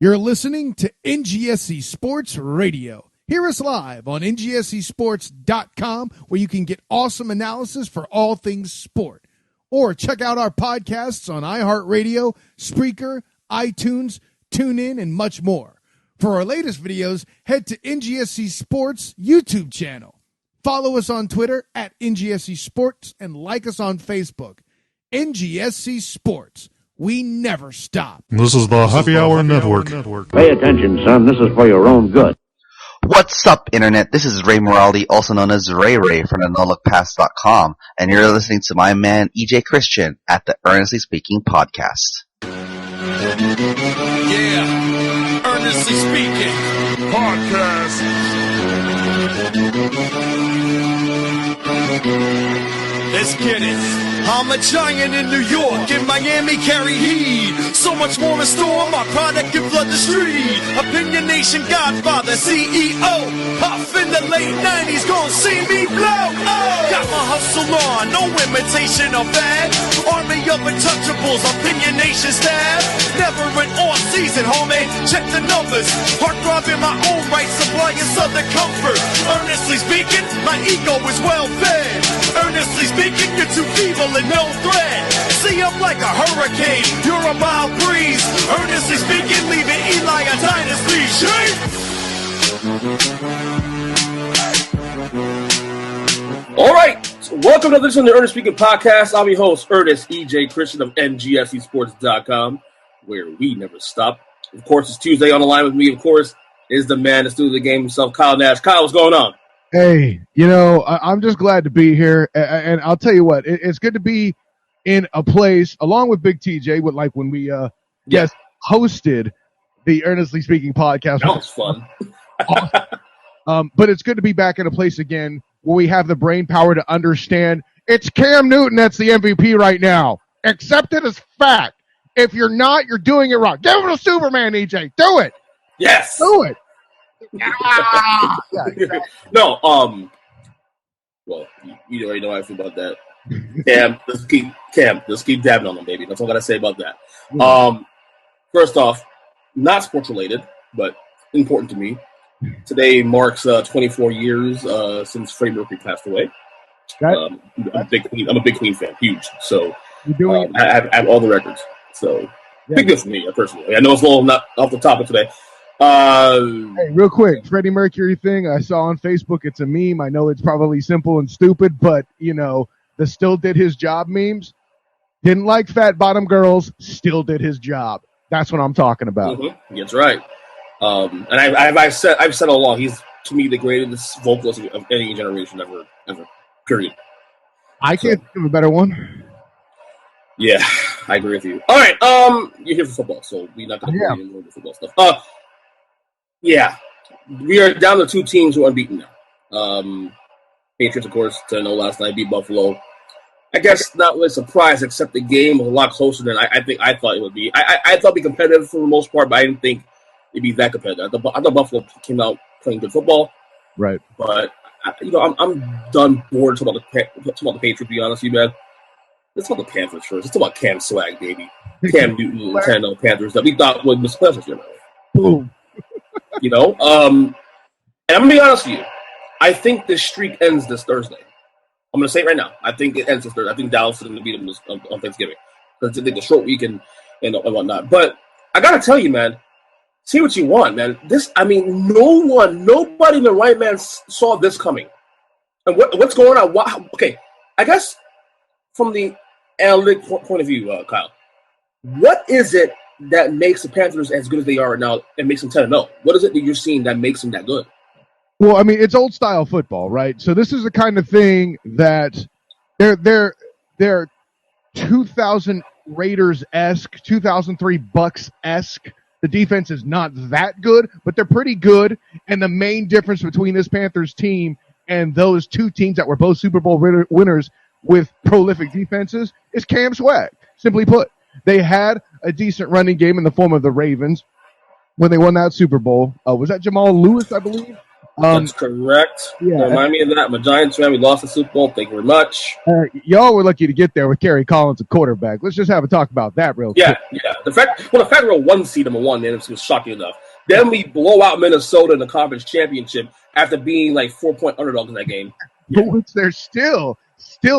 You're listening to NGSC Sports Radio. Hear us live on ngscsports.com, where you can get awesome analysis for all things sport. Or check out our podcasts on iHeartRadio, Spreaker, iTunes, TuneIn, and much more. For our latest videos, head to NGSC Sports YouTube channel. Follow us on Twitter at NGSC Sports and like us on Facebook. NGSC Sports. We never stop. This is the Happy Hour Network. Pay attention, son. This is for your own good. What's up, Internet? This is Ray Moraldi, also known as Ray Ray from the NoLookPass.com, and you're listening to my man, EJ Christian, at the Earnestly Speaking podcast. Yeah, Earnestly Speaking podcast. Let's get it. I'm a giant in New York, in Miami carry heat. So much more in store, my product can flood the street. Opinion Nation Godfather, CEO. Puff in the late 90s, gon' see me blow. Oh, got my hustle on, no imitation of that. Army of untouchables, Opinion Nation staff. Never an off season, homie, check the numbers. Heart throb in my own right, supplying southern comfort. Earnestly speaking, my ego is well fed. Earnestly speaking, you're too feeble and no threat. See, I'm like a hurricane, you're a mild breeze. Earnestly speaking, leaving Eli a dynasty. All right, so welcome to this on the Earnestly Speaking podcast. I'm your host, Ernest EJ Christian of NGSCsports.com, where we never stop. Of course, it's Tuesday. On the line with me, of course, is the man that's doing the game himself, Kyle Nash. Kyle, what's going on? Hey, I'm just glad to be here, and I'll tell you what, it's good to be in a place, along with Big TJ, when we hosted the Earnestly Speaking podcast. That was fun. But it's good to be back in a place again where we have the brain power to understand it's Cam Newton that's the MVP right now. Accept it as fact. If you're not, you're doing it wrong. Give it to Superman, EJ. Do it. Yes. Do it. No, well, you already know how I feel about that. Cam, let's keep dabbing on them, baby. That's all I gotta say about that. First off, not sports related, but important to me. Today marks 24 years since Freddie Mercury passed away. I'm a big Queen fan, huge. So I have all the records. So big deal for me personally. I know it's a little not off the topic today. Hey, real quick, Freddie Mercury thing I saw on Facebook. It's a meme. I know it's probably simple and stupid, but the still did his job memes. Didn't like fat bottom girls. Still did his job. That's what I'm talking about. Mm-hmm. That's right. And I've said all along, he's to me the greatest vocalist of any generation ever. Period. I can't think of a better one. Yeah, I agree with you. All right, you're here for football, so we're not going to get into the football stuff. Yeah, we are down to two teams who are unbeaten now. Patriots, of course, 10-0 last night, beat Buffalo. I guess not really surprised, except the game was a lot closer than I thought it would be. I thought it'd be competitive for the most part, but I didn't think it'd be that competitive. I thought Buffalo came out playing good football. Right. But, I'm done bored talking about the Patriots, to be honest with you, man. Let's talk about the Panthers first. Let's talk about Cam Swag, baby. Cam Newton and 10-0 Panthers that we thought would miss playoffs this year. Boom. And I'm going to be honest with you. I think this streak ends this Thursday. I'm going to say it right now. I think it ends this Thursday. I think Dallas is going to beat them on Thanksgiving. Because it's a short week and whatnot. But I got to tell you, man, see what you want, man. Nobody in the right man saw this coming. And what's going on? Okay, I guess from the analytic point of view, Kyle, what is it that makes the Panthers as good as they are now and makes them 10-0? What is it that you're seeing that makes them that good? Well, I mean, it's old style football, right? So this is the kind of thing that they're 2000 Raiders-esque, 2003 Bucks-esque. The defense is not that good, but they're pretty good. And the main difference between this Panthers team and those two teams that were both Super Bowl winners with prolific defenses is Cam Swag. Simply put, they had a decent running game in the form of the Ravens when they won that Super Bowl. Was that Jamal Lewis, I believe? That's correct. Yeah. Remind me of that. I'm a Giants fan. We lost the Super Bowl. Thank you very much. Y'all were lucky to get there with Kerry Collins, a quarterback. Let's just have a talk about that real quick. Yeah. The fact we're a 1 seed number one, the NFC was shocking enough. Then we blow out Minnesota in the conference championship after being like 4-point underdogs in that game. But which there's still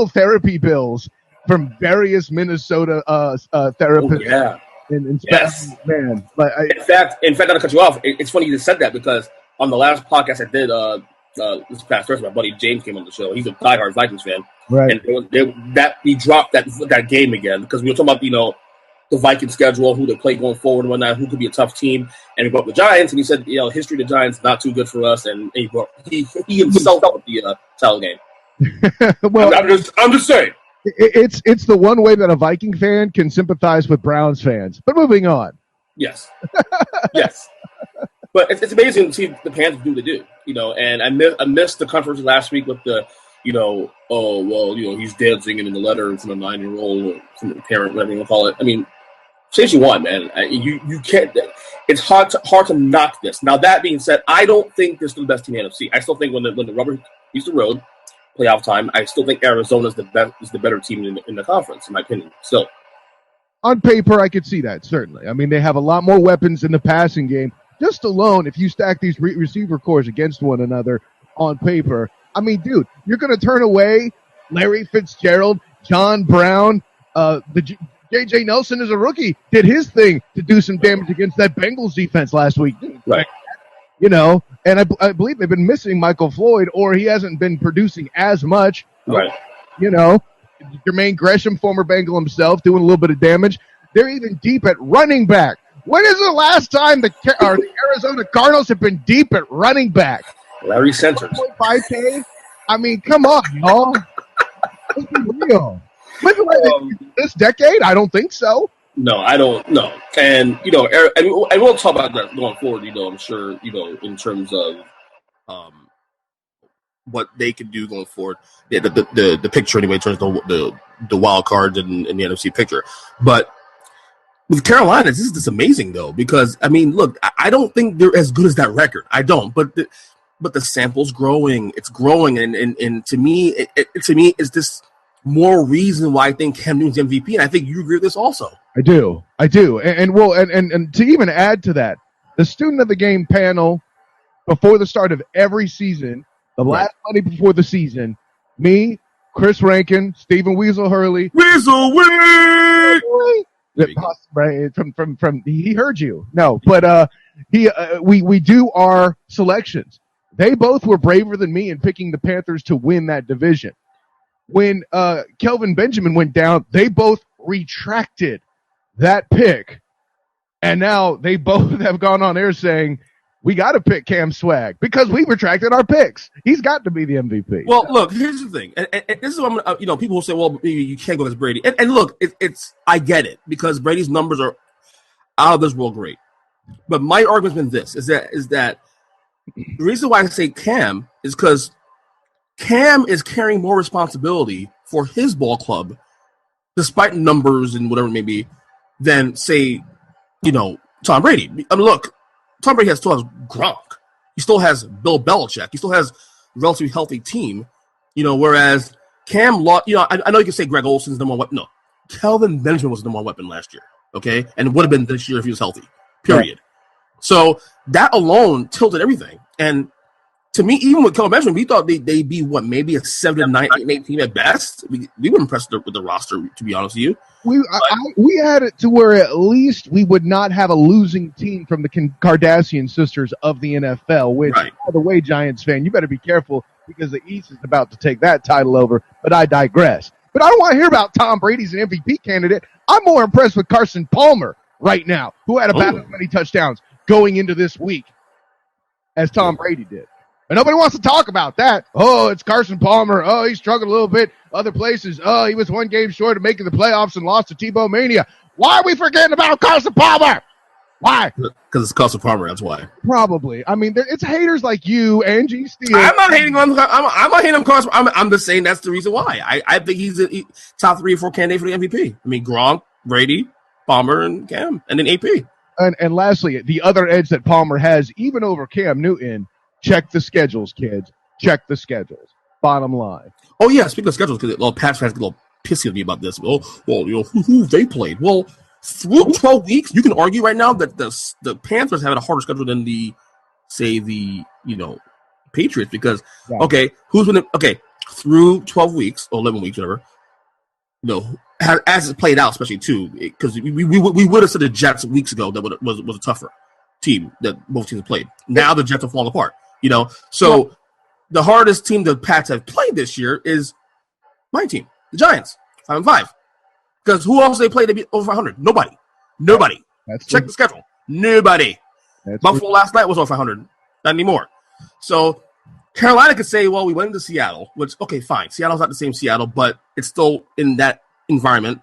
therapy bills from various Minnesota therapists. Oh, yeah. Yes. Man. But in fact, I gotta cut you off. It's funny you just said that because on the last podcast I did this past Thursday, my buddy James came on the show. He's a diehard Vikings fan, right? And we dropped that game again because we were talking about the Viking schedule, who they play going forward and whatnot, who could be a tough team. And he brought up the Giants, and he said, history of the Giants not too good for us. And he himself up with the title game. Well, I'm just saying. It's the one way that a Viking fan can sympathize with Browns fans. But moving on. Yes. Yes. But it's amazing to see the Panthers do what they do, And I missed the conference last week with the, he's dancing in the letter from a 9-year-old or from a parent, whatever you want to call it. I mean, say what you want, man. You can't. It's hard to knock this. Now that being said, I don't think this is the best team in the NFC. I still think when the rubber meets the road, playoff time, I still think Arizona is the better team in the conference, in my opinion. Still, on paper, I could see that certainly. I mean, they have a lot more weapons in the passing game. Just alone, if you stack these receiver cores against one another on paper, I mean, dude, you're going to turn away Larry Fitzgerald, John Brown, J.J. Nelson is a rookie, did his thing to do some damage against that Bengals defense last week. Right. And I believe they've been missing Michael Floyd, or he hasn't been producing as much. Right. Jermaine Gresham, former Bengal himself, doing a little bit of damage. They're even deep at running back. When is the last time the Arizona Cardinals have been deep at running back? Larry Centers. 5K? I mean, come on, y'all. Let's be real. This decade? I don't think so. No, I don't know. And, and we'll talk about that going forward, I'm sure, in terms of what they can do going forward. Yeah, the picture anyway, in terms of the wild cards and the NFC picture. But with Carolina, this is just amazing, though, because, I mean, look, I don't think they're as good as that record. I don't. But the sample's growing. It's growing. And to me, it's this more reason why I think Cam Newton's MVP. And I think you agree with this also. I do. And to even add to that, the student of the game panel before the start of every season, the last Monday before the season, me, Chris Rankin, Stephen Weasel Hurley. Weasel Wing! Right, from he heard you. No, but we do our selections. They both were braver than me in picking the Panthers to win that division. When Kelvin Benjamin went down, they both retracted that pick, and now they both have gone on air saying we got to pick Cam Swag because we retracted our picks. He's got to be the MVP. Well, look, here's the thing, and this is what I'm, people will say, well, you can't go against Brady, and look, it's I get it because Brady's numbers are out of this world great, but my argument's been this: is that the reason why I say Cam is because Cam is carrying more responsibility for his ball club, despite numbers and whatever it may be, than say, Tom Brady. I mean, look. Tom Brady still has Gronk. He still has Bill Belichick. He still has a relatively healthy team, whereas Cam, I know you can say Greg Olson's number one weapon. No, Kelvin Benjamin was the number one weapon last year, okay? And it would have been this year if he was healthy, period. Right. So that alone tilted everything. And to me, even with Kelvin Benjamin, we thought they'd be, maybe a 7-9-8 team at best. We were impressed with the roster, to be honest with you. We had it to where at least we would not have a losing team from the Kardashian sisters of the NFL, which, by the way, Giants fan, you better be careful because the East is about to take that title over, but I digress. But I don't want to hear about Tom Brady's an MVP candidate. I'm more impressed with Carson Palmer right now, who had about as many touchdowns going into this week as Tom Brady did. And nobody wants to talk about that. Oh, it's Carson Palmer. Oh, he struggled a little bit. Other places. Oh, he was one game short of making the playoffs and lost to Tebow Mania. Why are we forgetting about Carson Palmer? Why? Because it's Carson Palmer. That's why. Probably. I mean, it's haters like you, Angie Steele. I'm not hating on. I'm not hating on Carson. I'm just saying that's the reason why. I think he's a top 3 or 4 candidate for the MVP. I mean, Gronk, Brady, Palmer, and Cam, and then AP. And lastly, the other edge that Palmer has, even over Cam Newton, Check the schedules, kids. Check the schedules. Bottom line. Oh yeah, speaking of schedules, because Pats fans get a little pissy at me about this. Well, who they played? Well, through 12 weeks, you can argue right now that the Panthers have a harder schedule than the Patriots, because who's been through 12 weeks or 11 weeks, whatever. As it played out, especially too, because we would have said the Jets weeks ago that was a tougher team that both teams played. Now the Jets are falling apart. So the hardest team the Pats have played this year is my team, the Giants, 5-5. Because who else they played to be over 500? Nobody. Check the schedule. Nobody. Buffalo last night was over 500. Not anymore. So Carolina could say, well, we went into Seattle, which, okay, fine. Seattle's not the same Seattle, but it's still in that environment.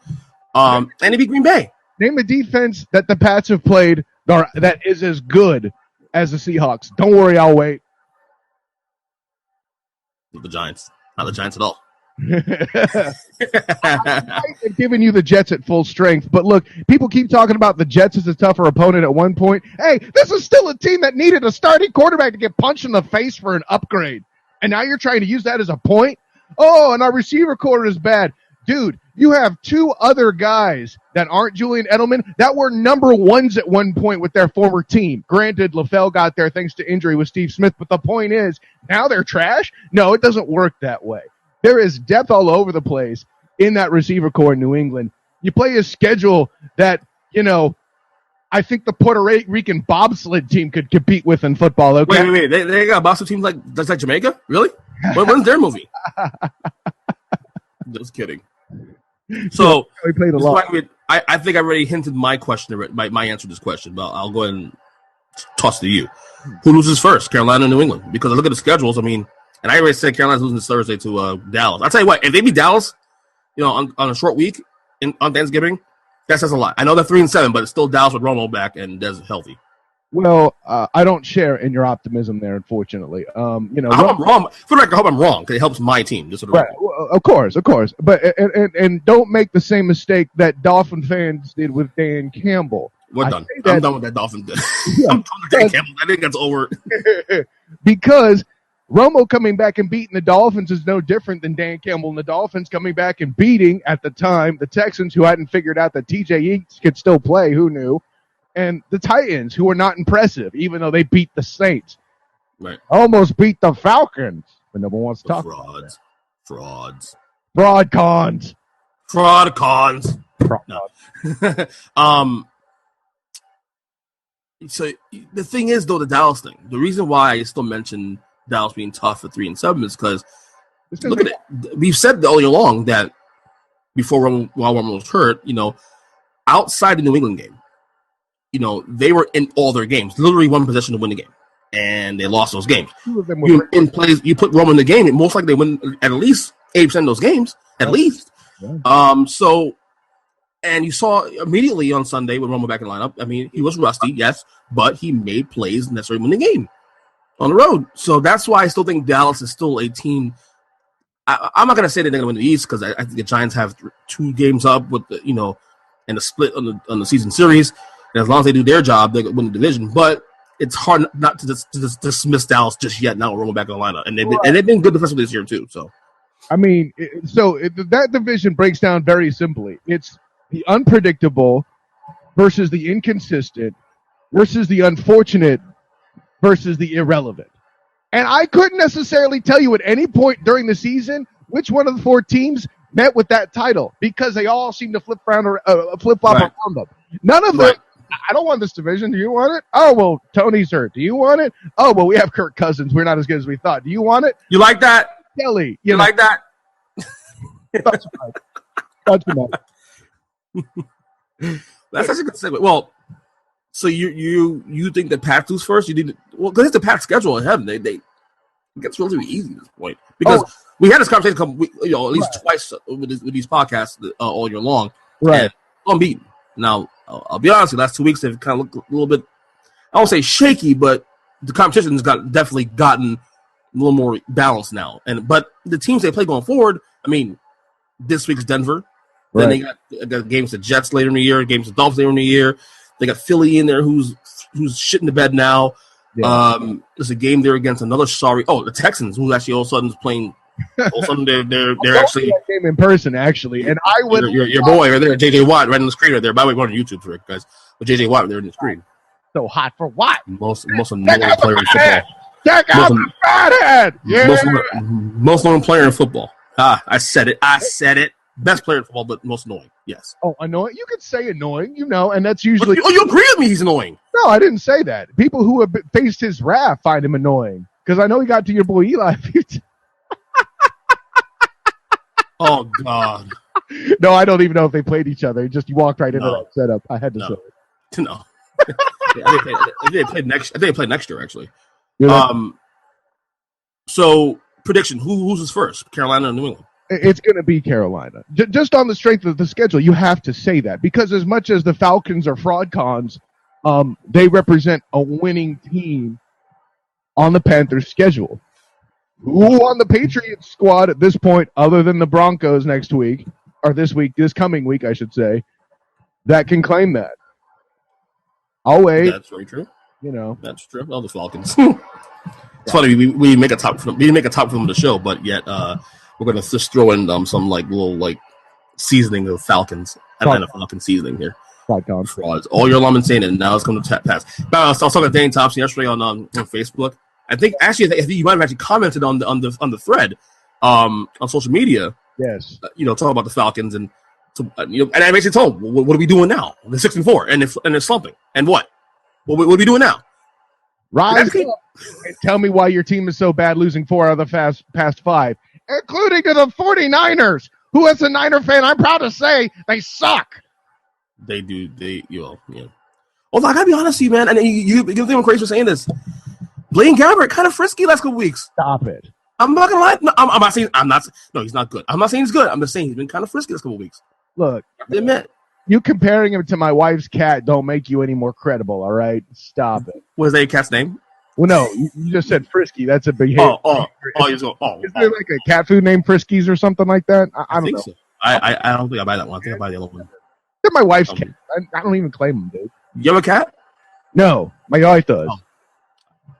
And it beat Green Bay. Name a defense that the Pats have played that is as good as the Seahawks. Don't worry, I'll wait. The Giants. Not the Giants at all. I'm giving you the Jets at full strength, but look, people keep talking about the Jets as a tougher opponent at one point. Hey, this is still a team that needed a starting quarterback to get punched in the face for an upgrade, and now you're trying to use that as a point? Oh, and our receiver core is bad. Dude, you have two other guys that aren't Julian Edelman that were number ones at one point with their former team. Granted, LaFell got there thanks to injury with Steve Smith, but the point is, now they're trash? No, it doesn't work that way. There is depth all over the place in that receiver core in New England. You play a schedule that, I think the Puerto Rican bobsled team could compete with in football. Okay? Wait. They got bobsled teams like Jamaica? Really? When's their movie? Just kidding. So we played a lot. I think I already hinted my question, my answer to this question, but I'll go ahead and toss it to you. Who loses first, Carolina or New England? Because I look at the schedules, and I already said Carolina's losing this Thursday to Dallas. I'll tell you what, if they beat Dallas, on a short week on Thanksgiving, that says a lot. I know they're 3-7, but it's still Dallas with Romo back and Dez healthy. Well, I don't share in your optimism there, unfortunately. I hope I'm wrong. For the record, I hope I'm wrong because it helps my team. Just right. Well, of course. But and don't make the same mistake that Dolphin fans did with Dan Campbell. We're done. I'm done with that Dolphin. Yeah, I'm done with Dan Campbell. I think that's over. Because Romo coming back and beating the Dolphins is no different than Dan Campbell and the Dolphins coming back and beating, at the time, the Texans, who hadn't figured out that TJ Yates could still play. Who knew? And the Titans, who were not impressive, even though they beat the Saints. Right. Almost beat the Falcons, but no one wants to talk about that. Frauds. Fraud cons. No. So the thing is, though, the Dallas thing. The reason why I still mention Dallas being tough at 3-7 is because look at it. We've said all year long that before while Romo was hurt, outside the New England game, they were in all their games, literally one possession to win the game, and they lost those games. You put Romo in the game, most likely they win at least 80% of those games, at least. Yeah. And you saw immediately on Sunday with Romo back in the lineup. He was rusty, yes, but he made plays necessarily win the game on the road. So that's why I still think Dallas is still a team. I'm not going to say that they're going to win the East because I think the Giants have 2 games up with and a split on the season series. And as long as they do their job, they win the division. But it's hard not to dismiss Dallas just yet. Now Romo back in the lineup, and they've been good defensively this year too. So, that division breaks down very simply. It's the unpredictable versus the inconsistent versus the unfortunate versus the irrelevant. And I couldn't necessarily tell you at any point during the season which one of the 4 teams met with that title because they all seem to flip-flop around them. None of them. I don't want this division. Do you want it? Oh, well, Tony's hurt. Do you want it? Oh, well, we have Kirk Cousins. We're not as good as we thought. Do you want it? You like that? Kelly. You like that? That's right. That's such a good segue. Well, so you think the Pats lose first? Because it's the Pats schedule ahead. It gets relatively easy at this point because we had this conversation at least twice with these podcasts all year long. Right. Unbeaten. Now, I'll be honest, the last 2 weeks they've kind of looked a little bit, I won't say shaky, but the competition's definitely gotten a little more balanced now. But the teams they play going forward, this week's Denver. Then they got games to Jets later in the year, games to Dolphins later in the year. They got Philly in there who's shit in the bed now. Yeah. There's a game there against another the Texans, who actually all of a sudden is playing. All of a sudden they're actually that game in person, actually, and I would your boy right there, JJ Watt, right on the screen right there. By the way, we're on YouTube for it, guys. But JJ Watt there on the screen. So hot for what? Most annoying player in football. Check out the fathead. Yeah. Most annoying player in football. I said it. Best player in football, but most annoying. Yes. Oh, annoying. You could say annoying, and that's usually. You agree with me? He's annoying. No, I didn't say that. People who have faced his wrath find him annoying because I know he got to your boy Eli. Oh God. No, I don't even know if they played each other. Just you walked right into that setup. I had to say it. No. They played next. I think they played next year actually. So prediction: who's his first? Carolina or New England? It's going to be Carolina. Just on the strength of the schedule, you have to say that because as much as the Falcons are fraud cons, they represent a winning team on the Panthers' schedule. Who on the Patriots squad at this point, other than the Broncos next week, or this coming week, I should say, that can claim that? I'll wait. That's very true. That's true. All the Falcons. It's funny we make a top for them. We didn't make a top for them on the show, but yet we're gonna just throw in some little seasoning of Falcons and a Falcon seasoning here. Frauds. All your alarm insane, and now it's going to pass. But I was talking to Dane Thompson yesterday on Facebook. I think you might have actually commented on the thread on social media. Yes. Talking about the Falcons and and I basically told him, what are we doing now? They're 6-4 and they're slumping. And what? What are we doing now? Rise up and tell me why your team is so bad, losing 4 out of the past 5, including to the 49ers, who, as a Niner fan, I'm proud to say they suck. They do. Yeah. Although I gotta be honest with you, man, and you think I'm crazy for saying this. Blaine Gabbert kind of frisky last couple weeks. Stop it. I'm not gonna lie. No, I'm not saying No, he's not good. I'm not saying he's good. I'm just saying he's been kind of frisky last couple weeks. Look, admit. You comparing him to my wife's cat don't make you any more credible. All right, stop it. What is that cat's name? Well, no, you just said Frisky. That's a big hit. Is there like a cat food named Friskies or something like that? I don't know. So. I don't think I buy that one. I think I buy the other one. They're my wife's cat. I don't even claim them, dude. You have a cat? No, my wife does. Oh.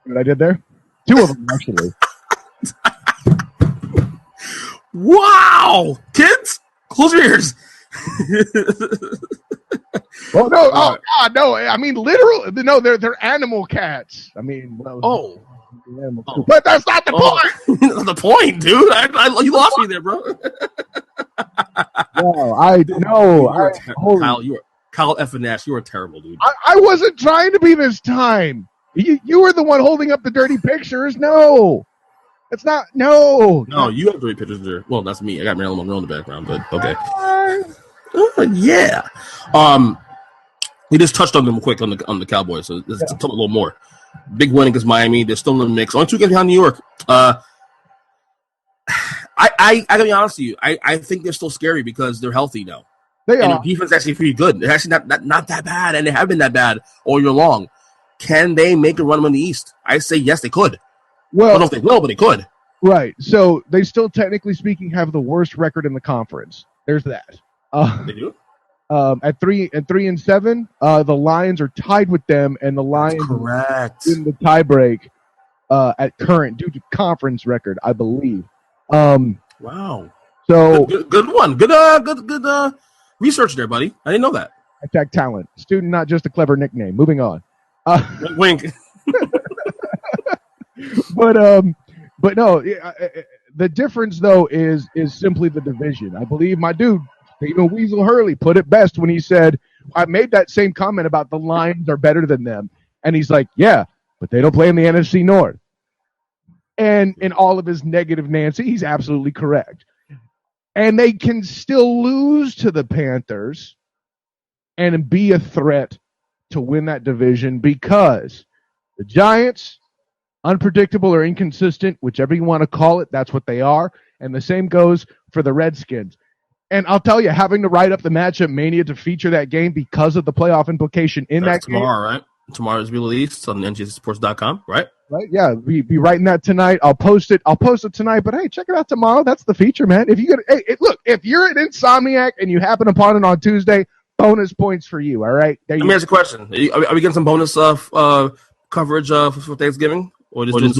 What I did there? 2 of them, actually. Wow! Kids, close your ears. Oh no! Oh God, no! I mean, literal. No, they're animal cats. I mean, but that's not the point. That's the point, dude. You lost me there, bro. No, I know. Kyle F. Nash. You are terrible, dude. I wasn't trying to be this time. You were the one holding up the dirty pictures. No, it's not. No, you have dirty pictures there. Well, that's me. I got Marilyn Monroe in the background, but okay. Yeah. We just touched on them quick on the Cowboys, so let's talk a little more. Big win against Miami. They're still in the mix. Only 2 games behind New York. I gotta be honest with you. I think they're still scary because they're healthy now. They and are. their defense is actually pretty good. They're actually not that bad, and they have been that bad all year long. Can they make a run in the East? I say yes, they could. Well, I don't know if they will, but they could. Right. So they still, technically speaking, have the worst record in the conference. There's that. They do. At 3-7, the Lions are tied with them, and the Lions correct in the tiebreak at current due to conference record, I believe. Wow. So good one. Good research there, buddy. I didn't know that. Attack talent, student, not just a clever nickname. Moving on. Wink. But no, the difference though is simply the division. I believe my dude Stephen Weasel Hurley put it best when he said, I made that same comment about the Lions are better than them. And he's like, yeah, but they don't play in the NFC North. And in all of his negative Nancy, he's absolutely correct. And they can still lose to the Panthers and be a threat to win that division because the Giants, unpredictable or inconsistent, whichever you want to call it, that's what they are. And the same goes for the Redskins. And I'll tell you, having to write up the matchup mania to feature that game because of the playoff implication in that's that game. Tomorrow, right? Tomorrow's released on NGSports.com, right? Right, yeah. Be writing that tonight. I'll post it tonight, but hey, check it out tomorrow. That's the feature, man. If you get look, if you're an insomniac and you happen upon it on Tuesday, bonus points for you, all right? Let me ask you a question. Are we getting some bonus coverage for Thanksgiving, or just doing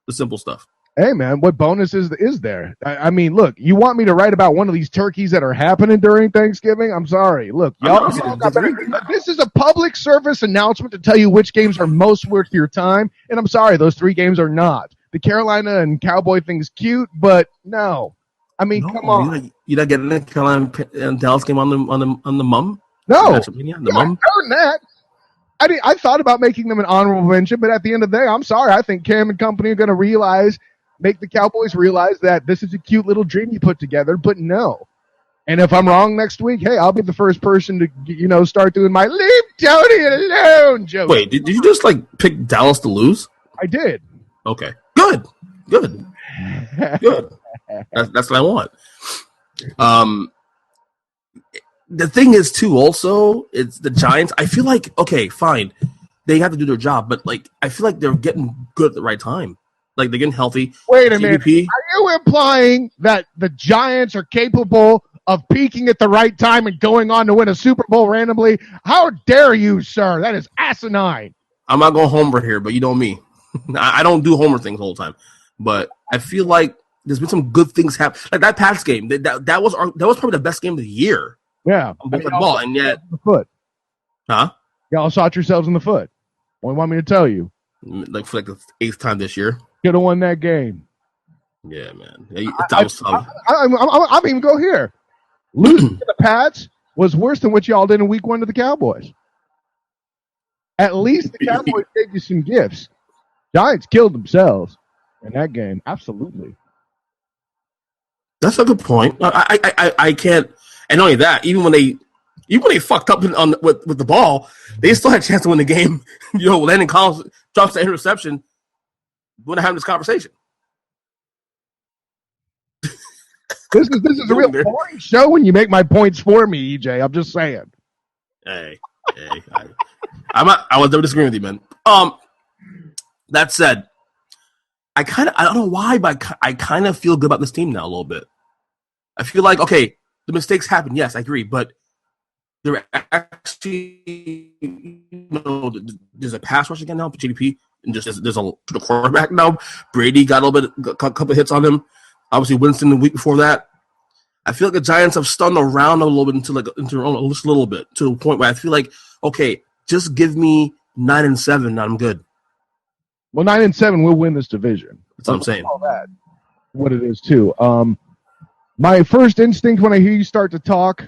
the simple stuff? Hey, man, what bonus is there? I mean, look, you want me to write about one of these turkeys that are happening during Thanksgiving? I'm sorry. Look, y'all this is a public service announcement to tell you which games are most worth your time, and I'm sorry, those 3 games are not. The Carolina and Cowboy thing's cute, but no. I mean, come on. You're not getting the Carolina and Dallas game on the mum? No. The mum? Earn that. I thought about making them an honorable mention, but at the end of the day, I'm sorry. I think Cam and company are going to make the Cowboys realize that this is a cute little dream you put together, but no. And if I'm wrong next week, hey, I'll be the first person to, start doing my leave Tony alone joke. Wait, did you just pick Dallas to lose? I did. Okay. Good. Good. That's what I want. The thing is, too, also, it's the Giants. I feel like, okay, fine. They have to do their job, but, I feel like they're getting good at the right time. They're getting healthy. Wait a minute. Are you implying that the Giants are capable of peaking at the right time and going on to win a Super Bowl randomly? How dare you, sir? That is asinine. I'm not going homer here, but you know me. I don't do homer things the whole time. But I feel like there's been some good things happen. Like that Pats game, that was probably the best game of the year. Yeah. Ball, and yet the foot. Huh? Y'all shot yourselves in the foot. What do you want me to tell you? For the 8th time this year. Could have won that game. Yeah, man. That was tough. I'm even go here. Losing to the Pats was worse than what y'all did in Week 1 to the Cowboys. At least the Cowboys gave you some gifts. Giants killed themselves in that game. Absolutely. That's a good point. I can't. And not only that, even when they fucked up with the ball, they still had a chance to win the game. Landon Collins drops the interception. We're not having this conversation. This is a real boring show when you make my points for me, EJ. I'm just saying. Hey, I was disagreeing with you, man. That said, I don't know why, but I kind of feel good about this team now a little bit. I feel like, okay, the mistakes happen. Yes, I agree, but they're actually, there's a pass rush again now, GDP. And just there's the quarterback now. Brady got a couple hits on him. Obviously, Winston the week before that. I feel like the Giants have stunned around a little bit into their own just a little bit to a point where I feel like, okay, just give me 9-7, and I'm good. Well, 9-7, we'll win this division. That's what I'm saying. All that, what it is too. My first instinct when I hear you start to talk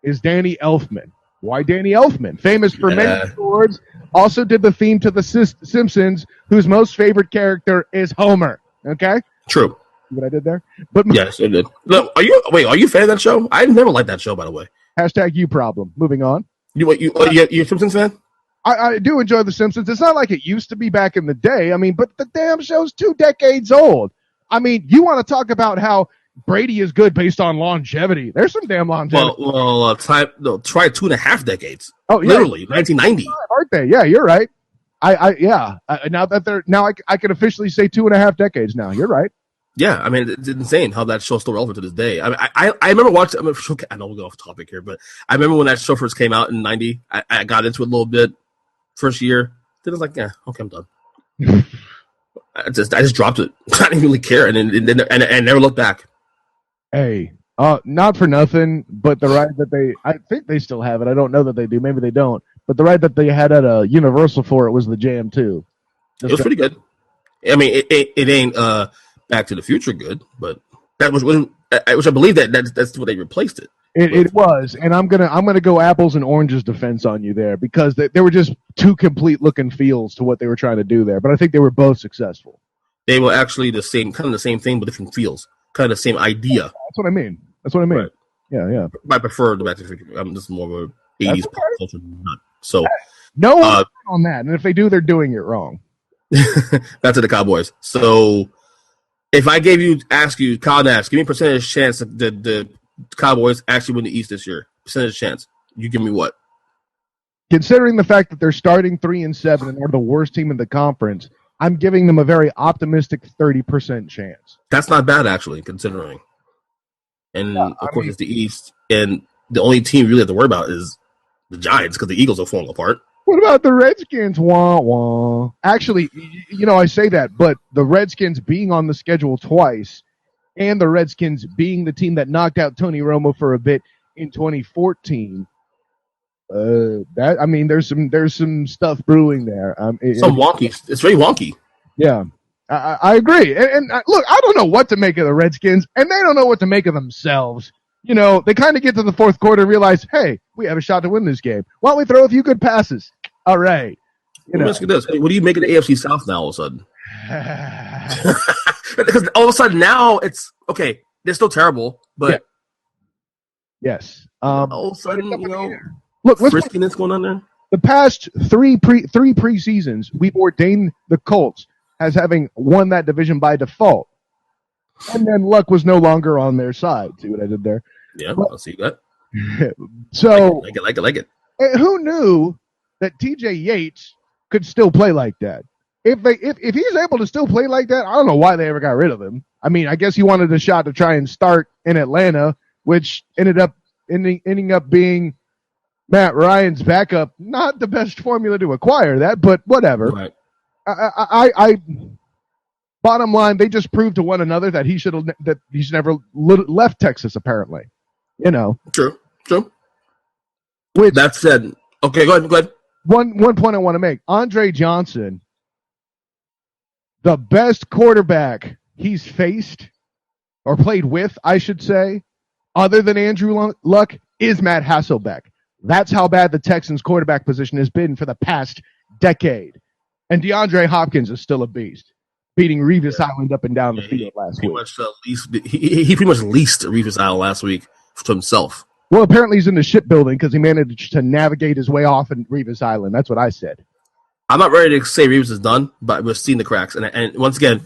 is Danny Elfman. Why Danny Elfman? Famous for many awards. Also did the theme to The Simpsons, whose most favorite character is Homer. Okay? True. What I did there? But yes, it did. Look, are you a fan of that show? I never liked that show, by the way. Hashtag you problem. Moving on. You a Simpsons fan? I do enjoy The Simpsons. It's not like it used to be back in the day. I mean, but the damn show's 2 decades old. I mean, you want to talk about how Brady is good based on longevity. There's some damn longevity. Try 2.5 decades. Oh, yeah. Literally, 1990. Aren't they? Yeah, you're right. Now that I can officially say 2.5 decades now. You're right. Yeah, I mean, it's insane how that show's still relevant to this day. I mean, I remember watching. I know we'll go off topic here, but I remember when that show first came out in '90. I got into it a little bit first year. Then I was like, yeah, okay, I'm done. I just dropped it. I didn't really care, and never looked back. Hey, not for nothing, but the ride that I think they still have it. I don't know that they do. Maybe they don't. But the ride that they had at Universal for it was the Jam 2. It was pretty good. I mean, it ain't Back to the Future good, but that was which I believe that's what they replaced it. It was, and I'm gonna go apples and oranges defense on you there because they were just 2 complete look and feels to what they were trying to do there. But I think they were both successful. They were actually the same thing, but different feels. Kind of the same idea. That's what I mean. Right. Yeah. I prefer the Back to the Future. I'm just more of a 80s pop culture nut. So no one on that, and if they do, they're doing it wrong. Back to the Cowboys. So if I ask you, Kyle Nash, give me a percentage chance that the Cowboys actually win the East this year. Percentage chance. You give me what? Considering the fact that they're starting 3-7 and are the worst team in the conference, I'm giving them a very optimistic 30% chance. That's not bad, actually, considering. And, of course, it's the East. And the only team you really have to worry about is the Giants because the Eagles are falling apart. What about the Redskins? Wah, wah. Actually, I say that, but the Redskins being on the schedule twice and the Redskins being the team that knocked out Tony Romo for a bit in 2014, there's some stuff brewing there. Wonky. It's very wonky. Yeah, I agree. And look, I don't know what to make of the Redskins, and they don't know what to make of themselves. They kind of get to the fourth quarter and realize, hey, we have a shot to win this game. Why don't we throw a few good passes? All right. Let me ask you this. What do you make of the AFC South now all of a sudden? Because all of a sudden now it's, okay, they're still terrible, but... Yeah. Yes. All of a sudden, look, friskiness going on there? The past three preseasons, we've ordained the Colts as having won that division by default. And then luck was no longer on their side. See what I did there? Yeah, I'll see that. So, like it. Who knew that TJ Yates could still play like that? If he's able to still play like that, I don't know why they ever got rid of him. I mean, I guess he wanted a shot to try and start in Atlanta, which ended up ending up being Matt Ryan's backup. Not the best formula to acquire that, but whatever. Right. I bottom line, they just proved to one another that he should never left Texas. Apparently, True. Which, that said, okay, go ahead. One point I want to make: Andre Johnson, the best quarterback he's faced or played with, I should say, other than Andrew Luck, is Matt Hasselbeck. That's how bad the Texans' quarterback position has been for the past decade. And DeAndre Hopkins is still a beast, beating Revis Island up and down the field last week. He pretty much leased Revis Island last week to himself. Well, apparently he's in the shipbuilding because he managed to navigate his way off in Revis Island. That's what I said. I'm not ready to say Revis is done, but we're seeing the cracks. And once again,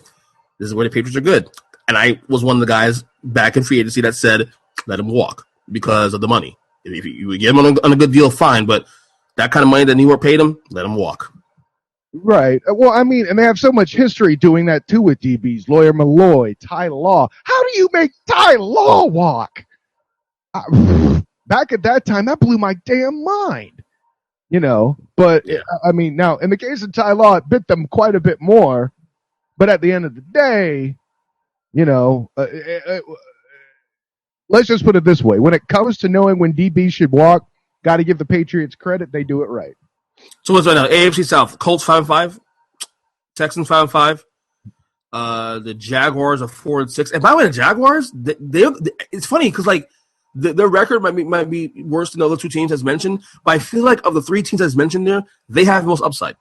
this is where the Patriots are good. And I was one of the guys back in free agency that said, let him walk because of the money. If you get him on a good deal, fine. But that kind of money that New York paid him, let him walk. Right. Well, I mean, and they have so much history doing that too with DBs. Lawyer Malloy, Ty Law. How do you make Ty Law walk? Back at that time, that blew my damn mind. But yeah. I mean, now in the case of Ty Law, it bit them quite a bit more. But at the end of the day, let's just put it this way: when it comes to knowing when DB should walk, got to give the Patriots credit; they do it right. So what's right now? AFC South: Colts 5-5, Texans 5-5. The Jaguars are 4-6. And by the way, the Jaguars, it's funny because their record might be worse than the other two teams as mentioned, but I feel like of the three teams as mentioned there, they have the most upside.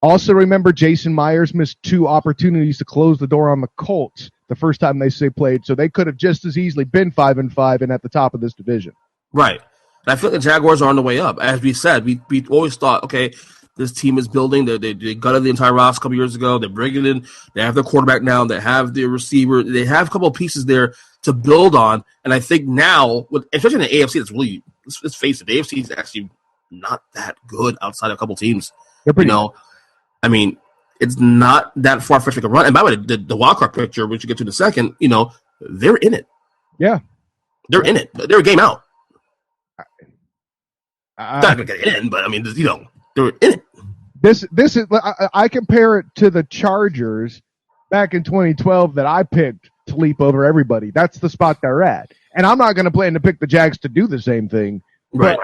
Also, remember Jason Myers missed 2 opportunities to close the door on the Colts the first time they played, so they could have just as easily been 5-5 and at the top of this division. Right. And I feel like the Jaguars are on the way up. As we said, we always thought, okay, this team is building. They gutted the entire roster a couple years ago. They're bringing in. They have their quarterback now. They have their receiver. They have a couple of pieces there to build on. And I think now, especially in the AFC, that's really, let's face it, the AFC is actually not that good outside of a couple teams. They're pretty I mean, it's not that far-fetched to run. And by the way, the wildcard picture, which you get to in a second, they're in it. Yeah. They're in it. They're a game out. Not going to get in, but I mean, they're in it. This is I compare it to the Chargers back in 2012 that I picked to leap over everybody. That's the spot they're at. And I'm not going to plan to pick the Jags to do the same thing. Right.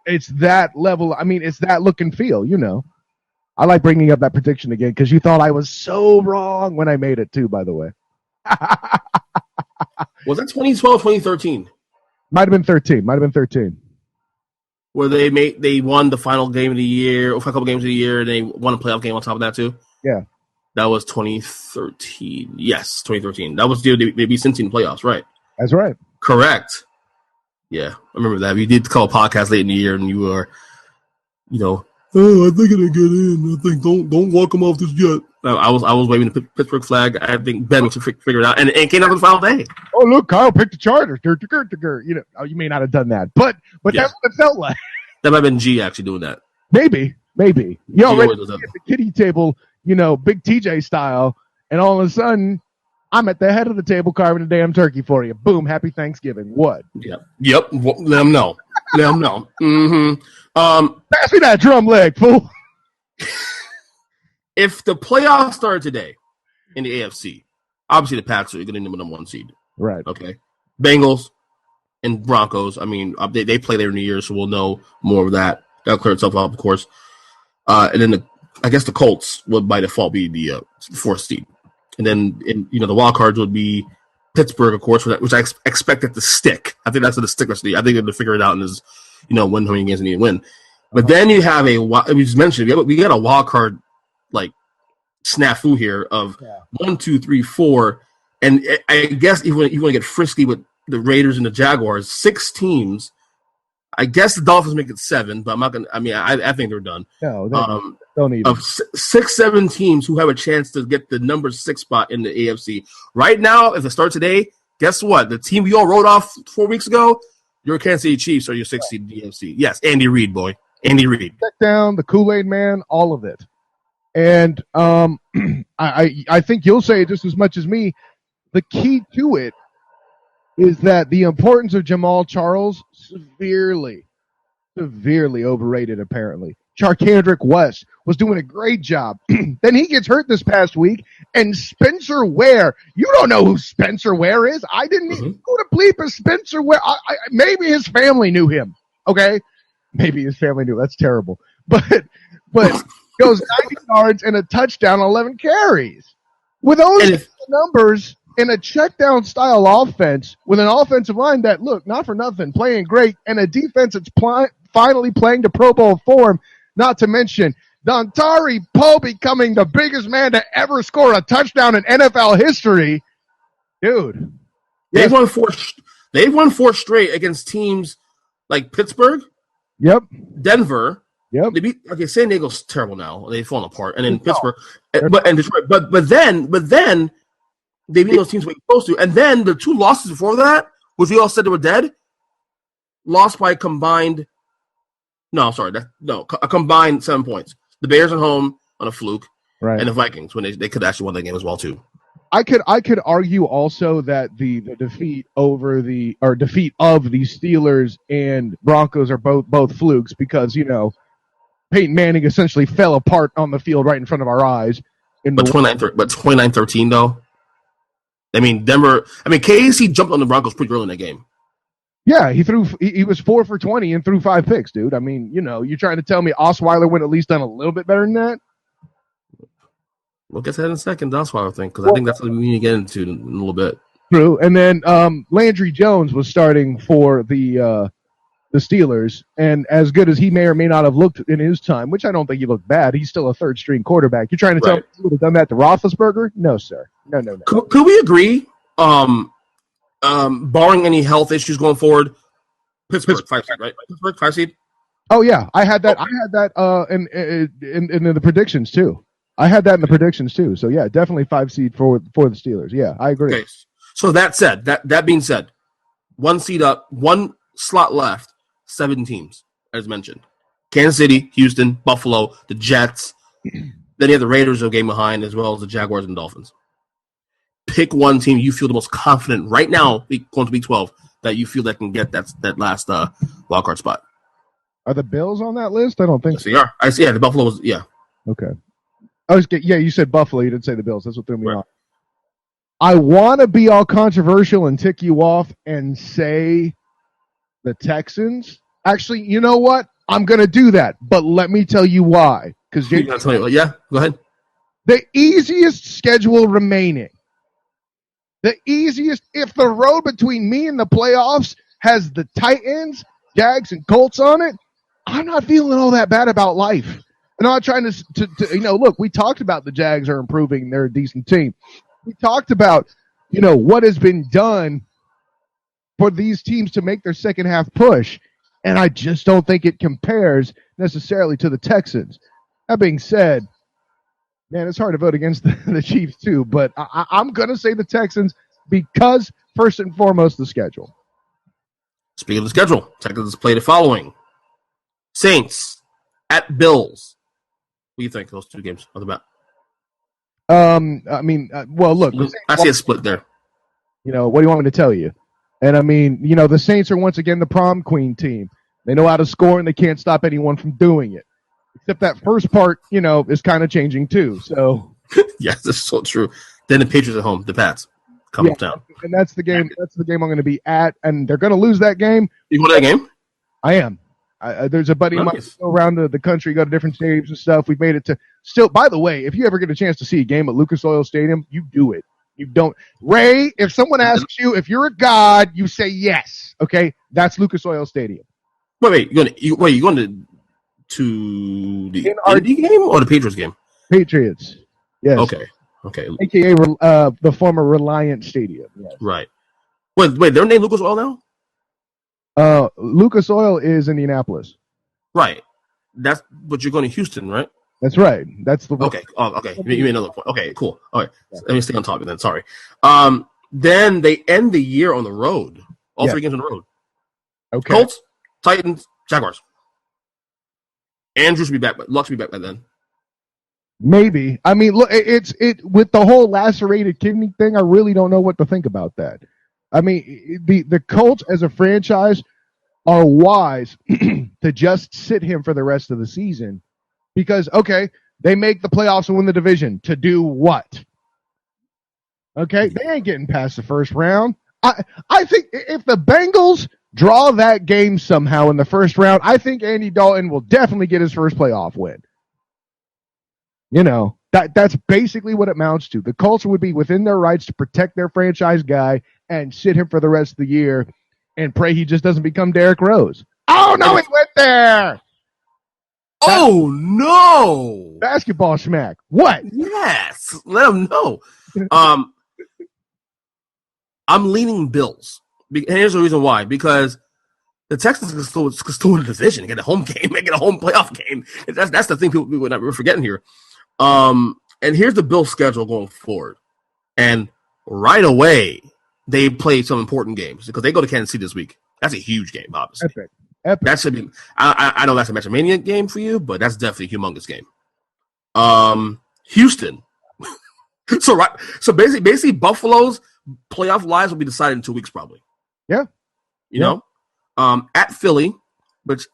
It's that level. I mean, it's that look and feel, I like bringing up that prediction again because you thought I was so wrong when I made it too, by the way. Was that 2012, 2013? Might have been 13. Where they won the final game of the year, or a couple games of the year, and they won a playoff game on top of that too? Yeah. That was 2013. Yes, 2013. That was they beat Cincy in the playoffs, right? That's right. Correct. Yeah, I remember that. We did call a podcast late in the year, and you were, I think it'll get in. I think don't walk them off this jet. I was waving the Pittsburgh flag. I think Ben was figure it out, and it came out on the final day. Oh look, Kyle picked the Chargers. You may not have done that, but yeah. That's what it felt like. That might have been G actually doing that. Maybe. You already at the kiddie table, big TJ style, and all of a sudden, I'm at the head of the table carving a damn turkey for you. Boom, happy Thanksgiving. What? Yep. Let them know. Mm-hmm. Pass me that drum leg, fool. If the playoffs started today in the AFC, obviously the Pats are going to be the number 1 seed. Right. Okay. Bengals and Broncos. I mean, they play there in the year, so we'll know more of that. That'll clear itself up, of course. And then I guess the Colts would by default be the 4th seed. And then the wild cards would be Pittsburgh, of course, which I expect it to stick. I think that's the stick. I think they're going to figure it out and is, win how many games they need to win. But then you have we just mentioned we got a wild card like snafu here of 1, 2, 3, 4, and I guess you want to get frisky with the Raiders and the Jaguars, 6 teams. I guess the Dolphins make it 7, but I'm not gonna. I mean, I think they're done. No, don't even. Of 6, 7 teams who have a chance to get the number 6 spot in the AFC right now. If it starts today, guess what? The team we all wrote off 4 weeks ago, your Kansas City Chiefs are your 6th seed in the AFC. Yes, Andy Reid, boy, Andy Reid. Check down the Kool-Aid Man, all of it. And I think you'll say it just as much as me. The key to it is that the importance of Jamal Charles severely overrated, apparently. Charkandrick West was doing a great job. Then he gets hurt this past week, and Spencer Ware. You don't know who Spencer Ware is. I didn't even who the bleep is Spencer Ware. Maybe his family knew him. Okay? Maybe his family knew. That's terrible. But goes 90 yards and a touchdown, 11 carries. With those numbers in a check down style offense, with an offensive line that, look, not for nothing, playing great, and a defense that's finally playing to Pro Bowl form, not to mention Dontari Poe becoming the biggest man to ever score a touchdown in NFL history. Dude. They've won 4 straight against teams like Pittsburgh. Yep. Denver. Yep. They beat, San Diego's terrible now. They've fallen apart. And then Pittsburgh, and Detroit. But then they beat those teams we're supposed to. And then the 2 losses before that, which we all said they were dead, lost by a combined 7 points. The Bears at home on a fluke, right, and the Vikings when they could actually won that game as well too. I could argue also that the defeat of the Steelers and Broncos are both flukes because Peyton Manning essentially fell apart on the field right in front of our eyes. But 29-13 though. I mean, KC jumped on the Broncos pretty early in that game. Yeah, he was 4 for 20 and threw 5 picks, dude. I mean, you're trying to tell me Osweiler would at least done a little bit better than that? We'll get to that in a second, the Osweiler thing, because I think that's what we need to get into in a little bit. True. And then Landry Jones was starting for the Steelers, and as good as he may or may not have looked in his time, which I don't think he looked bad, he's still a third-string quarterback. You're trying to tell me he would have done that to Roethlisberger? No, sir. No. Could we agree, barring any health issues going forward, Pittsburgh 5 seed, right? Pittsburgh 5 seed? Oh, yeah. I had that in the predictions, too. I had that in the predictions, too. So, yeah, definitely 5 seed for the Steelers. Yeah, I agree. Okay. So that being said, 1 seed up, 1 slot left, 7 teams, as mentioned. Kansas City, Houston, Buffalo, the Jets. Then you have the Raiders a game behind, as well as the Jaguars and Dolphins. Pick one team you feel the most confident right now, going to Week 12, that you feel that can get that last wildcard spot. Are the Bills on that list? I don't think so. They are. I see. Yeah, the Buffalo was. Yeah. Okay. You said Buffalo. You didn't say the Bills. That's what threw me off. I want to be all controversial and tick you off and say the Texans. Actually, you know what? I'm going to do that, but let me tell you why. Because yeah, go ahead. The easiest schedule remaining. The easiest, if the road between me and the playoffs has the Titans, Jags, and Colts on it, I'm not feeling all that bad about life. I'm not trying to look, we talked about the Jags are improving. They're a decent team. We talked about, what has been done for these teams to make their second half push. And I just don't think it compares necessarily to the Texans. That being said, man, it's hard to vote against the Chiefs too, but I'm going to say the Texans because, first and foremost, the schedule. Speaking of the schedule, Texans play the following. Saints at Bills. What do you think of those 2 games on the map? Look. I see a split there. What do you want me to tell you? And, the Saints are once again the prom queen team. They know how to score, and they can't stop anyone from doing it. Except that first part, is kind of changing too. So Yes, that's so true. Then the Patriots at home, the Pats come uptown. And that's the game. That's the game I'm going to be at, and they're going to lose that game. You go to that game? I am. There's a buddy of mine who go around the country, go to different stadiums and stuff. We've made it to still. By the way, if you ever get a chance to see a game at Lucas Oil Stadium, you do it. You don't. Ray, if someone asks you if you're a god, you say yes. Okay, that's Lucas Oil Stadium. Wait, you going to the Indy game or the Patriots game? Patriots. Yes. Okay. AKA the former Reliant Stadium. Yes. Right. Wait, they're named Lucas Oil now? Lucas Oil is Indianapolis. Right. But you're going to Houston, right? That's right. That's the okay. Oh, okay. You made another point. Okay, cool. All right. Yeah. Let me stay on topic then. Sorry. Then they end the year on the road. All 3 games on the road. Okay. Colts, Titans, Jaguars. Andrews will be back, but Luck's will be back by then. Maybe. I mean, look, it's with the whole lacerated kidney thing. I really don't know what to think about that. I mean, the Colts as a franchise are wise to just sit him for the rest of the season because, okay, they make the playoffs and win the division. To do what? Okay, they ain't getting past the first round. I think if the Bengals draw that game somehow in the first round, I think Andy Dalton will definitely get his first playoff win. That's basically what it amounts to. The Colts would be within their rights to protect their franchise guy and sit him for the rest of the year and pray he just doesn't become Derrick Rose. Oh, no, he went there. Oh, no. Basketball smack. What? Yes. Let him know. I'm leaning Bills. And here's the reason why. Because the Texans can still win the division, get a home game, get a home playoff game. That's the thing we're forgetting here. And here's the Bills' schedule going forward. And right away, they play some important games because they go to Kansas City this week. That's a huge game, obviously. Epic. That should be. I know that's a Matchamania game for you, but that's definitely a humongous game. Houston. So basically, Buffalo's playoff lives will be decided in 2 weeks, probably. Yeah. You know, at Philly, which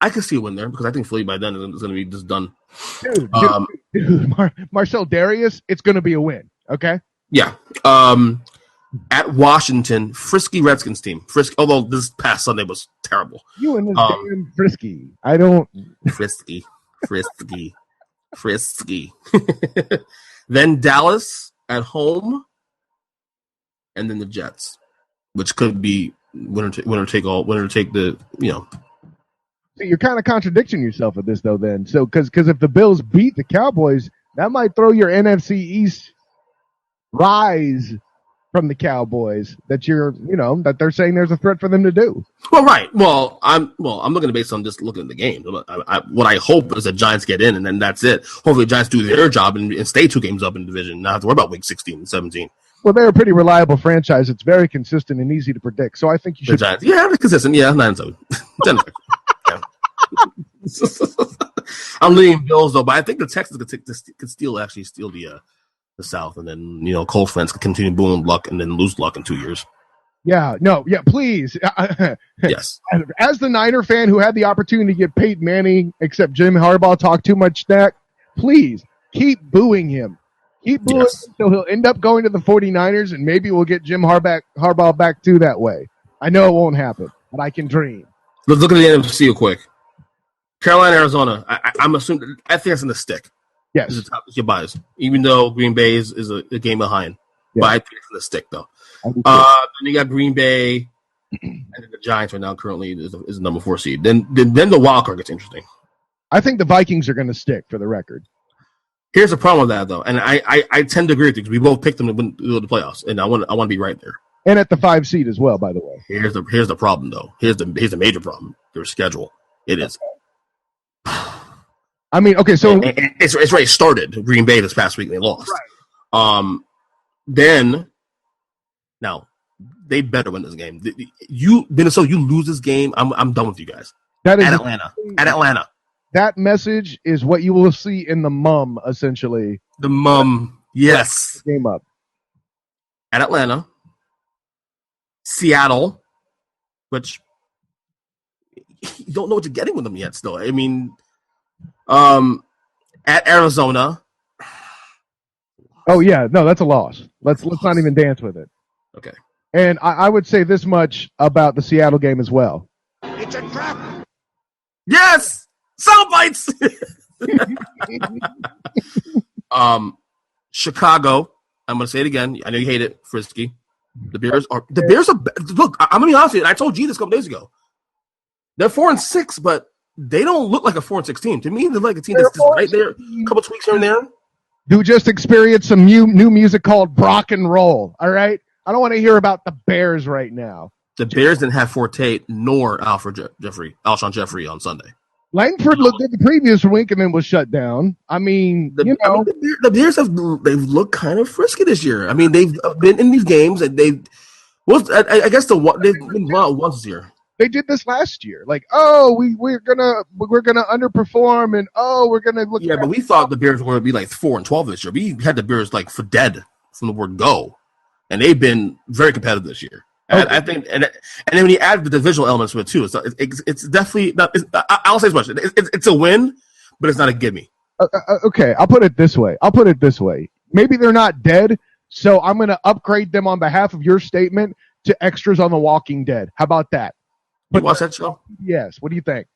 I could see a win there because I think Philly by then is going to be just done. Dude, Marcel Darius, it's going to be a win. Okay. Yeah. At Washington, frisky Redskins team. Although this past Sunday was terrible. You and this damn frisky. I don't. Frisky. Then Dallas at home, and then the Jets, which could be winner take the. So you're kind of contradicting yourself with this, though. Then, so because if the Bills beat the Cowboys, that might throw your NFC East rise from the Cowboys that that they're saying there's a threat for them to do. Well, right. Well, I'm looking based on just looking at the game. What I hope is that Giants get in, and then that's it. Hopefully, the Giants do their job and stay 2 games up in the division. Not have to worry about week 16 and 17. Well, they're a pretty reliable franchise. It's very consistent and easy to predict. So I think you should. Giants, they're consistent. Yeah, 9-7. I'm leaning Bills though, but I think the Texans could steal the South, and then Colts fans could continue booing Luck and then lose Luck in 2 years. Yeah, please. Yes. As the Niner fan who had the opportunity to get Peyton Manning, except Jim Harbaugh talked too much smack, please keep booing him. Keep booing him so he'll end up going to the 49ers, and maybe we'll get Jim Harbaugh back too that way. I know it won't happen, but I can dream. Let's look at the NFC real quick. Carolina, Arizona. I'm assuming. I think it's in the stick. Yes, it's your bias. Even though Green Bay is a game behind, but I think it's in the stick though. Then you got Green Bay, and then the Giants right now currently is the number 4 seed. Then the wild card gets interesting. I think the Vikings are going to stick for the record. Here's the problem with that though, and I tend to agree with you because we both picked them to win the playoffs, and I want to be right there. And at the 5 seed as well, by the way. Here's the problem though. Here's the major problem. Their schedule. It is. I mean, okay, so it's already started. Green Bay this past week they lost. Right. Then now they better win this game. Minnesota, you lose this game, I'm done with you guys. That is at Atlanta. That message is what you will see in the mum, essentially. The mum, yes. Game up at Atlanta, Seattle, which you don't know what you're getting with them yet. Still, I mean, at Arizona. Oh yeah, no, that's a loss. Let's not even dance with it. Okay. And I would say this much about the Seattle game as well. It's a trap. Yes, sound bites. Chicago. I'm going to say it again. I know you hate it, Frisky. The Bears are. Look, I'm going to be honest with you. I told you this a couple days ago. They're 4-6, but they don't look like a 4-6 team. To me, they're like a team that's just right there. A couple tweaks here and there. Who just experienced some new music called Brock and Roll. All right, I don't want to hear about the Bears right now. The Bears didn't have Forte nor Alshon Jeffrey on Sunday. Langford looked at the previous week and then was shut down. I mean, the Bears they've looked kind of frisky this year. I mean, they've been in these games and they've been once this year. They did this last year. Like, oh, we're gonna underperform, and we're gonna look. Yeah, but we thought the Bears were going to be like 4-12 this year. We had the Bears like for dead from the word go, and they've been very competitive this year. Okay. I think, and then when you add the divisional elements to it too, it's definitely not. I'll say as much. It's a win, but it's not a gimme. Okay, I'll put it this way. Maybe they're not dead, so I'm going to upgrade them on behalf of your statement to extras on The Walking Dead. How about that? You watch that show? Yes. What do you think?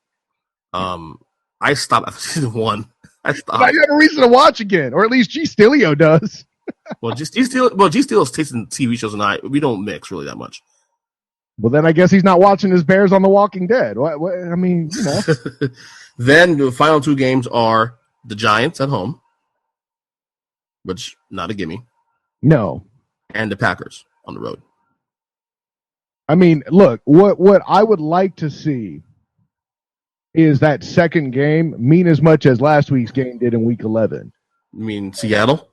I stopped after season 1. I stopped. Now you have a reason to watch again, or at least G. Stilio does. G. Steele's tasting TV shows and we don't mix really that much. Well, then I guess he's not watching his Bears on The Walking Dead. What I mean, you know. Then the final 2 games are the Giants at home, which not a gimme. No. And the Packers on the road. I mean, look, what I would like to see is that second game mean as much as last week's game did in Week 11. You mean Seattle?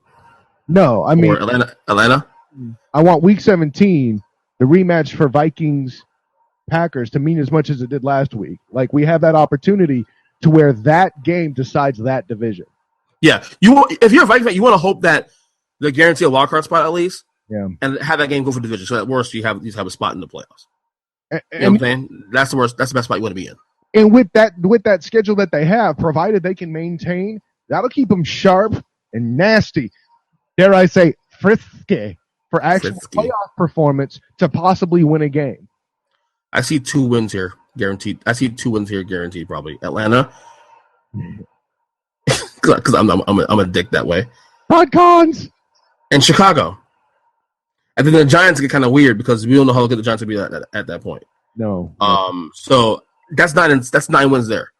No, I mean or Atlanta. I want Week 17, the rematch for Vikings-Packers, to mean as much as it did last week. Like, we have that opportunity to where that game decides that division. Yeah, if you're a Vikings fan, you want to hope that they guarantee a wildcard spot at least. Yeah, and have that game go for division. So at worst, you have a spot in the playoffs. You know what I'm saying? That's the worst. That's the best spot you want to be in. And with that schedule that they have, provided they can maintain, that'll keep them sharp and nasty. Dare I say, frisky for actual playoff performance to possibly win a game. I see 2 wins here guaranteed. Guaranteed. Probably Atlanta, because I'm a dick that way. Todd Cons and Chicago. And then the Giants get kind of weird because we don't know how good the Giants will be at that point. No. So that's 9 wins there.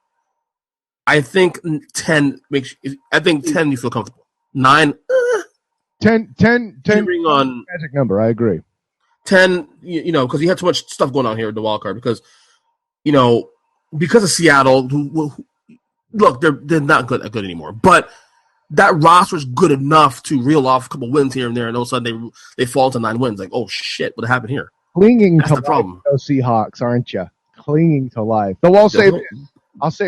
I think 10 makes. I think 10 you feel comfortable. 9. 10 on magic number. I agree. 10. You know, because you had too much stuff going on here in the wild card because, you know, because of Seattle. Look, they're not good anymore, but. That roster is good enough to reel off a couple wins here and there, and all of a sudden they fall to 9 wins. Like, oh shit, what happened here? Clinging That's to the problem. Life, Seahawks, aren't you? Clinging to life. Though I'll say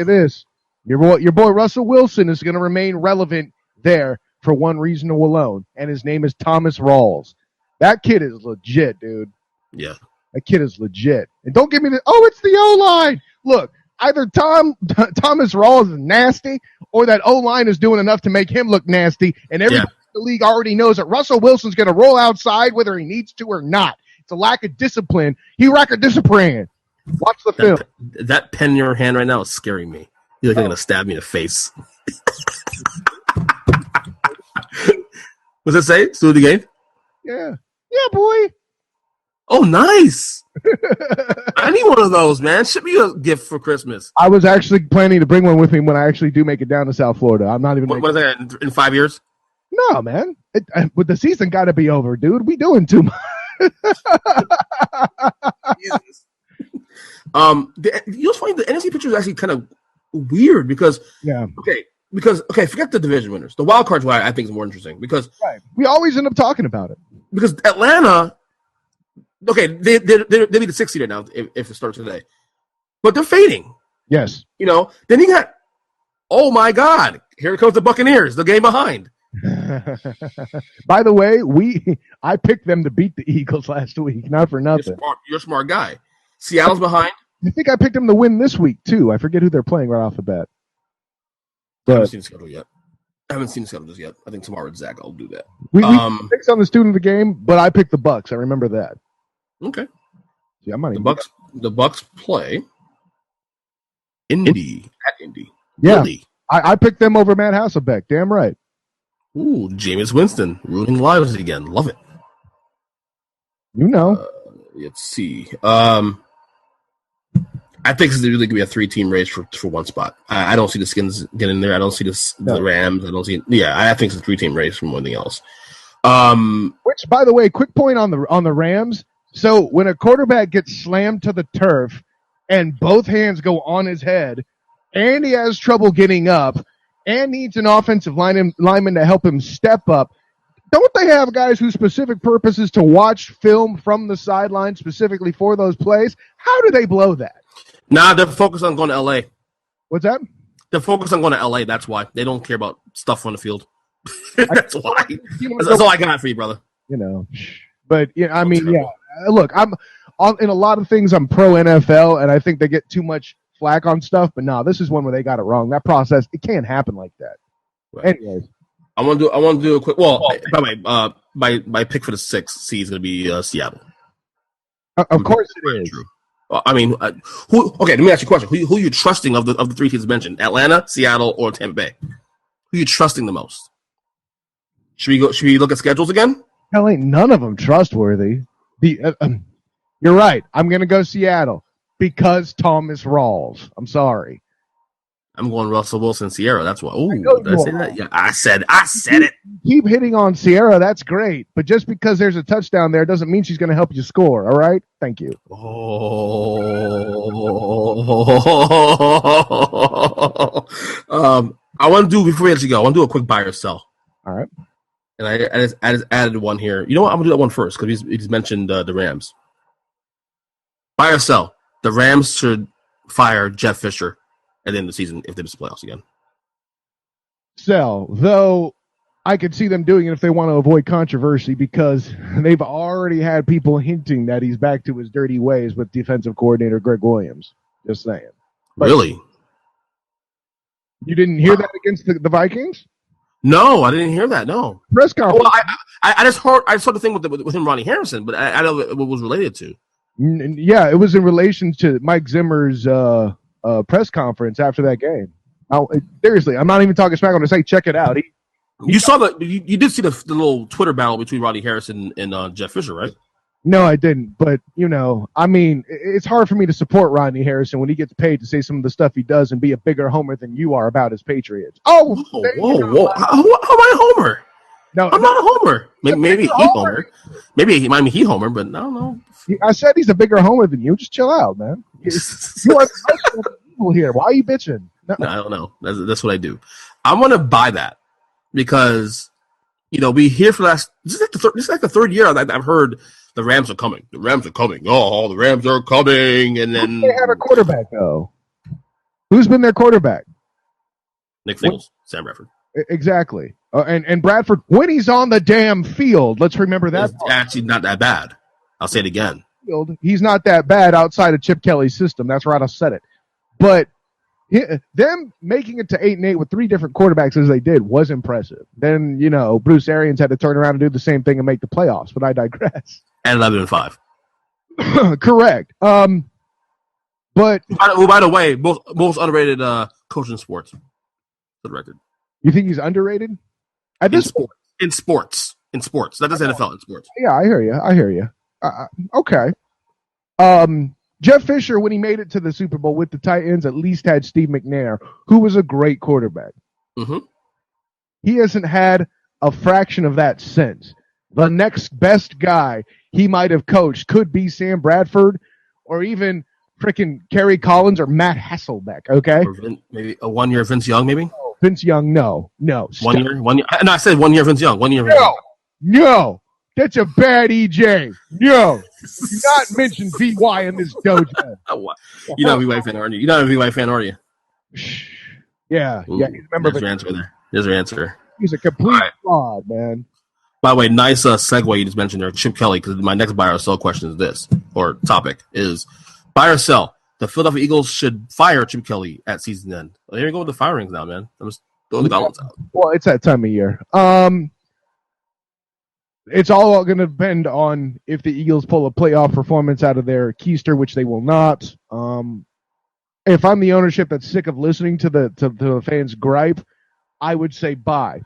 this: your boy Russell Wilson is going to remain relevant there for one reason alone, and his name is Thomas Rawls. That kid is legit, dude. Yeah, that kid is legit. And don't give me it's the O-line. Look. Either Thomas Rawls is nasty or that O-line is doing enough to make him look nasty, and everybody in the league already knows that Russell Wilson's going to roll outside whether he needs to or not. It's a lack of discipline. He lack of discipline. Watch the film. That pen in your hand right now is scaring me. You're going to stab me in the face. What's it say? Still the game? Yeah. Yeah, boy. Oh, nice. I need one of those, man. Ship me a gift for Christmas. I was actually planning to bring one with me when I actually do make it down to South Florida. I'm not even. What is that in 5 years? No, man. With the season got to be over, dude. We doing too much. Jesus. You know what's funny? The NFC picture is actually kind of weird because forget the division winners. The wild card's why I think is more interesting because we always end up talking about it because Atlanta. Okay, they be the 6th seed now if it starts today, but they're fading. Yes, you know. Then you got, oh my God, here comes the Buccaneers, the game behind. By the way, I picked them to beat the Eagles last week, not for nothing. You're a smart guy. Seattle's behind. I think I picked them to win this week too. I forget who they're playing right off the bat. I haven't seen the schedule yet. I haven't seen the schedule just yet. I think tomorrow with Zach, I'll do that. We picked on the student of the game, but I picked the Bucks. I remember that. Okay. Yeah, I'm the Bucks play Indy at Indy. Yeah. Really? I picked them over Matt Hasselbeck. Damn right. Ooh, Jameis Winston ruining lives again. Love it. You know. Let's see. I think it's really going to be a 3-team race for one spot. I don't see the Skins getting there. I don't see the Rams. I don't see. Yeah, I think it's a 3-team race from anything else. Which, by the way, quick point on the Rams. So when a quarterback gets slammed to the turf and both hands go on his head, and he has trouble getting up, and needs an offensive lineman to help him step up, don't they have guys whose specific purpose is to watch film from the sideline specifically for those plays? How do they blow that? Nah, they're focused on going to L.A. What's that? They're focused on going to L.A. That's why. They don't care about stuff on the field. That's why. That's all I got for you, brother. You know. But, yeah, I mean, yeah. Look, in a lot of things, I'm pro NFL, and I think they get too much flack on stuff. But no, this is one where they got it wrong. That process, it can't happen like that. Right. Anyways. I want to do a quick. Well, by the way, my pick for the 6th seed is going to be Seattle. Of course it is. True. I mean, okay, let me ask you a question. Who are you trusting of the 3 teams mentioned? Atlanta, Seattle, or Tampa Bay? Who are you trusting the most? Should we look at schedules again? Hell, ain't none of them trustworthy. You're right. I'm going to go Seattle because Thomas Rawls. I'm sorry. I'm going Russell Wilson, Sierra. That's what. Oh, did I say that? Yeah, I said it. Keep hitting on Sierra. That's great. But just because there's a touchdown there doesn't mean she's going to help you score. All right? Thank you. Oh. I want to do, before we actually go, I want to do a quick buy or sell. All right. And I just added one here. You know what? I'm going to do that one first because he's mentioned the Rams. Buy or sell. The Rams should fire Jeff Fisher at the end of the season if they miss the playoffs again. Sell. Though I could see them doing it if they want to avoid controversy because they've already had people hinting that he's back to his dirty ways with defensive coordinator Greg Williams. Just saying. But really? You didn't hear that against the Vikings? No, I didn't hear that. No. Press conference. Well, I just heard. I saw the thing with him, Ronnie Harrison, but I don't know what was related to. Yeah, it was in relation to Mike Zimmer's press conference after that game. Seriously, I'm not even talking smack on to say check it out. You saw you did see the little Twitter battle between Ronnie Harrison and Jeff Fisher, right? No, I didn't. But, I mean, it's hard for me to support Rodney Harrison when he gets paid to say some of the stuff he does and be a bigger homer than you are about his Patriots. Oh, whoa. How am I a homer? No, I'm not a homer. Maybe he homer. Maybe he might be he homer, but no. I said he's a bigger homer than you. Just chill out, man. You are the people here. Why are you bitching? No, I don't know. That's what I do. I'm going to buy that because, we hear for this is like the third year I've heard the Rams are coming. The Rams are coming. Oh, the Rams are coming. And then they have a quarterback, though. Who's been their quarterback? Nick Foles, Sam Bradford. Exactly. And Bradford, when he's on the damn field, let's remember that. It's actually not that bad. I'll say it again. He's not that bad outside of Chip Kelly's system. That's right. I said it. But them making it to 8-8 with 3 different quarterbacks as they did was impressive. Then, Bruce Arians had to turn around and do the same thing and make the playoffs, but I digress. And 11-5. Correct. But by the way, most underrated coach in sports. For the record. You think he's underrated? In sports. That does NFL in sports. Yeah, I hear you. Okay. Jeff Fisher, when he made it to the Super Bowl with the Titans, at least had Steve McNair, who was a great quarterback. Mm-hmm. He hasn't had a fraction of that since. The next best guy he might have coached could be Sam Bradford or even freaking Kerry Collins or Matt Hasselbeck, okay? Or maybe a 1 year Vince Young, maybe? Oh, Vince Young, no. 1 year? No, I said 1 year Vince Young. 1 year Vince Young. No. That's a bad EJ. No. Do not mention VY in this dojo. You're not a VY fan, aren't you? You're not a VY fan, are you? Yeah. Ooh, there's your answer there. There's your answer. He's a complete fraud, man. By the way, nice segue you just mentioned there, Chip Kelly, because my next buy or sell question is this, or topic is buy or sell. the Philadelphia Eagles should fire Chip Kelly at season end. Well, here we go with the firings now, man. I'm just throwing the gauntlets out. Well, it's that time of year. It's all going to depend on if the Eagles pull a playoff performance out of their keister, which they will not. If I'm the ownership that's sick of listening to the fans gripe, I would say buy.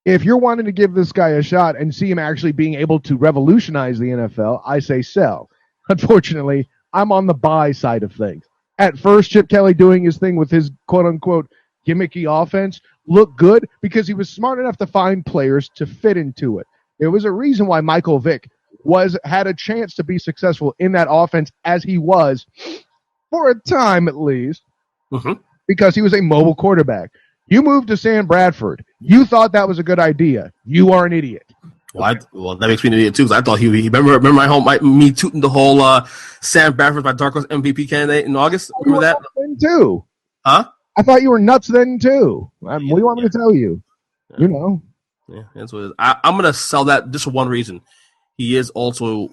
If you're wanting to give this guy a shot and see him actually being able to revolutionize the NFL, I say sell. Unfortunately, I'm on the buy side of things. At first, Chip Kelly doing his thing with his quote-unquote gimmicky offense looked good because he was smart enough to find players to fit into it. There was a reason why Michael Vick had a chance to be successful in that offense as he was, for a time at least, because he was a mobile quarterback. You moved to Sam Bradford. You thought that was a good idea. You are an idiot. Well, that makes me an idiot too. Because I thought he remember me tooting the whole Sam Bradford my Dark Horse MVP candidate in August. Remember that? Then too. Huh? I thought you were nuts then too. What do you want me to tell you? Yeah. You know. Yeah, that's what it is. I'm going to sell that just for one reason. He is also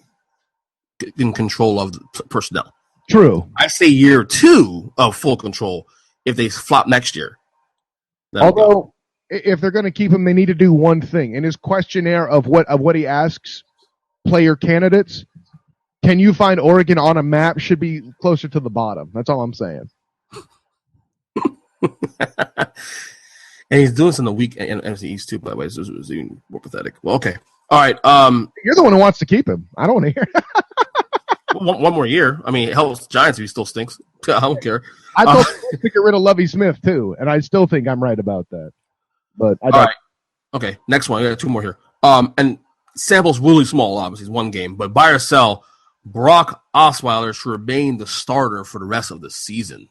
in control of the personnel. True. I say year 2 of full control if they flop next year. Although, if they're going to keep him, they need to do one thing. In his questionnaire of what he asks player candidates, can you find Oregon on a map should be closer to the bottom. That's all I'm saying. And he's doing this in the week in NFC East too, by the way. So it's even more pathetic. Well, okay. All right. You're the one who wants to keep him. I don't want to hear one more year. I mean, it helps Giants if he still stinks. I don't care. I thought to get rid of Lovie Smith too, and I still think I'm right about that. But I don't. All right. Okay, next one. I got 2 more here. And sample's really small, obviously, it's 1 game. But buy or sell, Brock Osweiler should remain the starter for the rest of the season.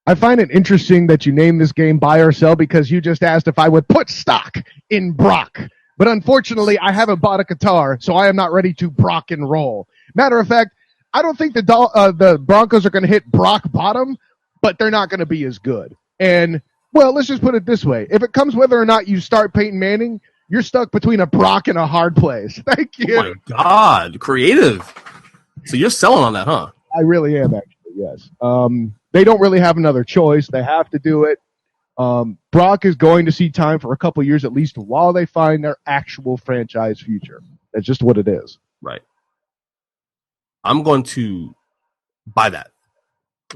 I find it interesting that you name this game buy or sell because you just asked if I would put stock in Brock. But unfortunately, I haven't bought a guitar, so I am not ready to Brock and roll. Matter of fact, I don't think the Broncos are going to hit Brock bottom, but they're not going to be as good. And, well, let's just put it this way. If it comes whether or not you start Peyton Manning, you're stuck between a Brock and a hard place. Thank you. Oh, my God. Creative. So you're selling on that, huh? I really am, actually, yes. They don't really have another choice. They have to do it. Brock is going to see time for a couple years at least while they find their actual franchise future. That's just what it is. Right. I'm going to buy that.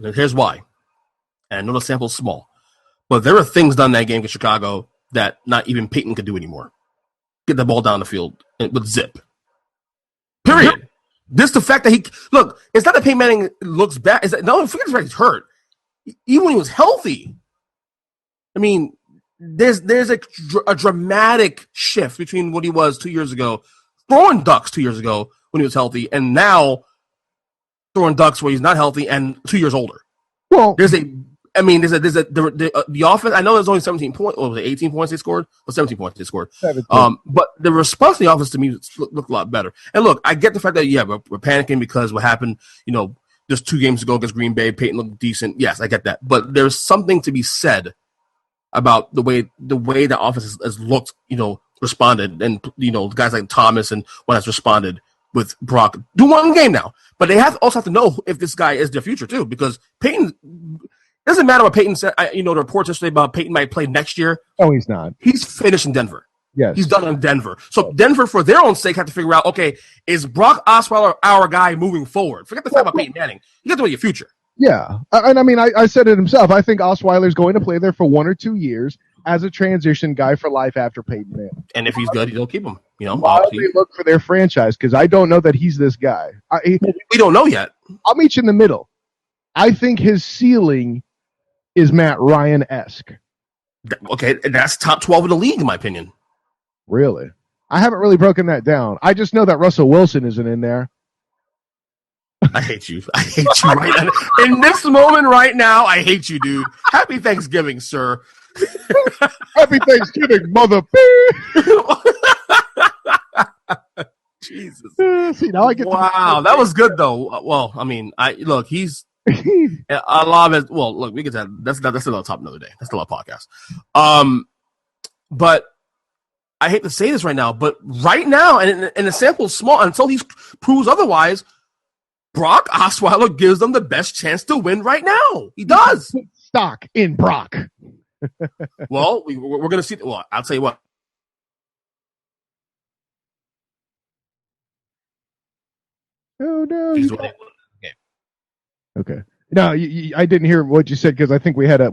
And here's why. And I know the sample's small. But there are things done in that game in Chicago that not even Peyton could do anymore. Get the ball down the field with zip. Period. This the fact that look, it's not that Peyton Manning looks bad. It's that, no, forget the fact he's hurt. Even when he was healthy. I mean, there's a dramatic shift between what he was 2 years ago, throwing ducks 2 years ago when he was healthy, and now throwing ducks where he's not healthy and 2 years older. Well, the offense. I know there's only 17 points. Or was it 18 points they scored? Or 17 points they scored. 17. But the response to the offense to me looked a lot better. And look, I get the fact that we're panicking because what happened. Just 2 games ago against Green Bay, Peyton looked decent. Yes, I get that. But there's something to be said about the way the offense has looked, responded, and guys like Thomas and when has responded with Brock. Do 1 game now, but they also have to know if this guy is their future too, because Peyton. It doesn't matter what Peyton said. The reports yesterday about Peyton might play next year. Oh, he's not. He's finished in Denver. Yes. He's done in Denver. So Denver, for their own sake, have to figure out, okay, is Brock Osweiler our guy moving forward? Forget the fact about Peyton Manning. You got to know your future. Yeah. And I mean, I said it himself. I think Osweiler's going to play there for 1 or 2 years as a transition guy for life after Peyton Manning. And if he's good, they'll keep him. Why do they look for their franchise? Because I don't know that he's this guy. We don't know yet. I'll meet you in the middle. I think his ceiling is Matt Ryan-esque. Okay, that's top 12 in the league, in my opinion. Really? I haven't really broken that down. I just know that Russell Wilson isn't in there. I hate you. I hate you right now. In this moment right now, I hate you, dude. Happy Thanksgiving, sir. Happy Thanksgiving, mother. Jesus. See, now I get that was good, though. Well, I mean, he's a lot of it. Well, look, we get that. That's still on top another day. That's still a podcast. But I hate to say this right now, but right now, and the sample's small, until he proves otherwise, Brock Osweiler gives them the best chance to win right now. He does. Stock in Brock. Well, we're going to see. Well, I'll tell you what. Oh no! Okay. No, I didn't hear what you said because I think we had a.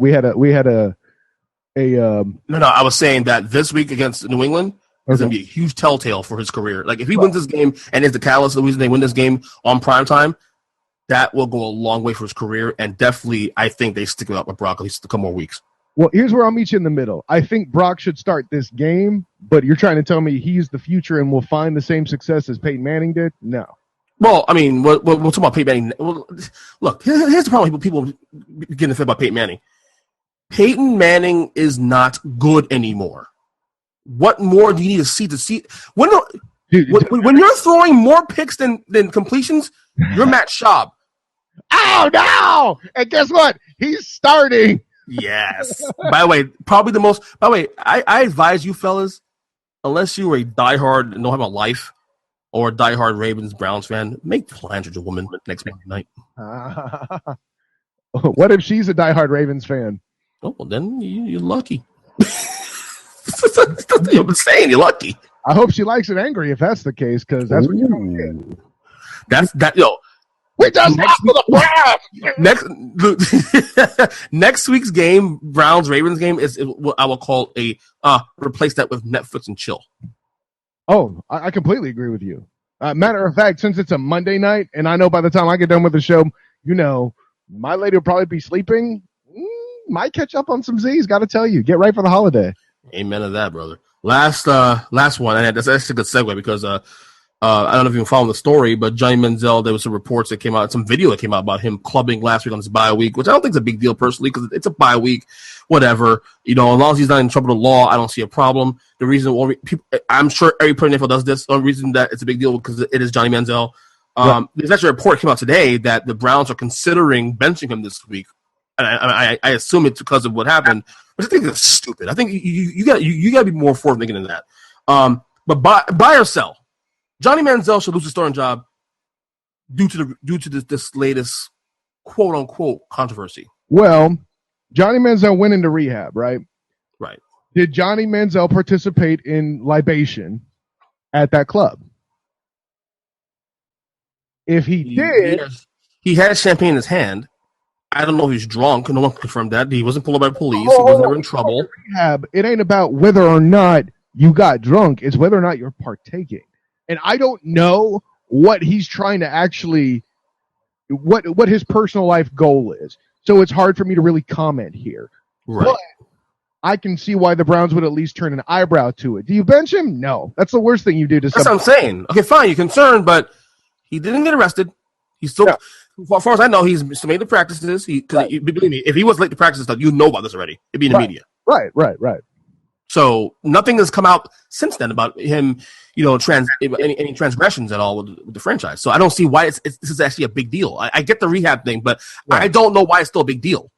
No. I was saying that this week against New England is going to be a huge telltale for his career. Like if he wins this game and is the catalyst, the reason they win this game on prime time, that will go a long way for his career. And definitely, I think they stick it up with Brock at least a couple more weeks. Well, here's where I'll meet you in the middle. I think Brock should start this game, but you're trying to tell me he's the future and will find the same success as Peyton Manning did? No. Well, I mean, we'll talk about Peyton Manning. Well, look, here's the problem. People getting offended about Peyton Manning. Peyton Manning is not good anymore. What more do you need to see? When you're throwing more picks than completions, you're Matt Schaub. Oh, no! And guess what? He's starting. Yes. By the way, probably the most. By the way, I advise you fellas, unless you are a diehard and don't have a life, or a diehard Ravens Browns fan, make plans with your woman next Monday night. What if she's a diehard Ravens fan? Oh, well, then you're lucky. I'm saying you're lucky. I hope she likes it angry if that's the case, because that's what you're going to get. Yo. We just lost to the Browns. Next week's game, Browns Ravens game, is what I will call a replace that with Netflix and chill. Oh, I completely agree with you. Matter of fact, since it's a Monday night, and I know by the time I get done with the show, my lady will probably be sleeping. Might catch up on some Z's. Got to tell you, get right for the holiday. Amen to that, brother. Last one, and that's a good segue because I don't know if you can follow the story, but Johnny Manziel, there was some reports that came out, some video that came out about him clubbing last week on his bye week, which I don't think is a big deal personally because it's a bye week, whatever. As long as he's not in trouble with the law, I don't see a problem. The reason I'm sure every person in NFL does this. The only reason that it's a big deal because it is Johnny Manziel. There's actually a report came out today that the Browns are considering benching him this week, and I assume it's because of what happened. But I think it's stupid. I think you got to be more forward thinking than that. But buy or sell. Johnny Manziel should lose his starting job due to this latest quote unquote controversy. Well, Johnny Manziel went into rehab, right? Right. Did Johnny Manziel participate in libation at that club? If he did, he had champagne in his hand. I don't know if he's drunk. No one confirmed that. He wasn't pulled over by police. He was never in trouble. Rehab. It ain't about whether or not you got drunk. It's whether or not you're partaking. And I don't know what he's trying to actually, what his personal life goal is. So it's hard for me to really comment here. Right. But I can see why the Browns would at least turn an eyebrow to it. Do you bench him? No. That's the worst thing you do to somebody. That's what I'm saying. Okay, fine. You're concerned, but he didn't get arrested. He's still, as far as I know, he's still made the practices. Believe me, if he was late to practice stuff, you know about this already. It'd be in the media. Right. So nothing has come out since then about him, any transgressions at all with the franchise. So I don't see why this is actually a big deal. I get the rehab thing, but I don't know why it's still a big deal.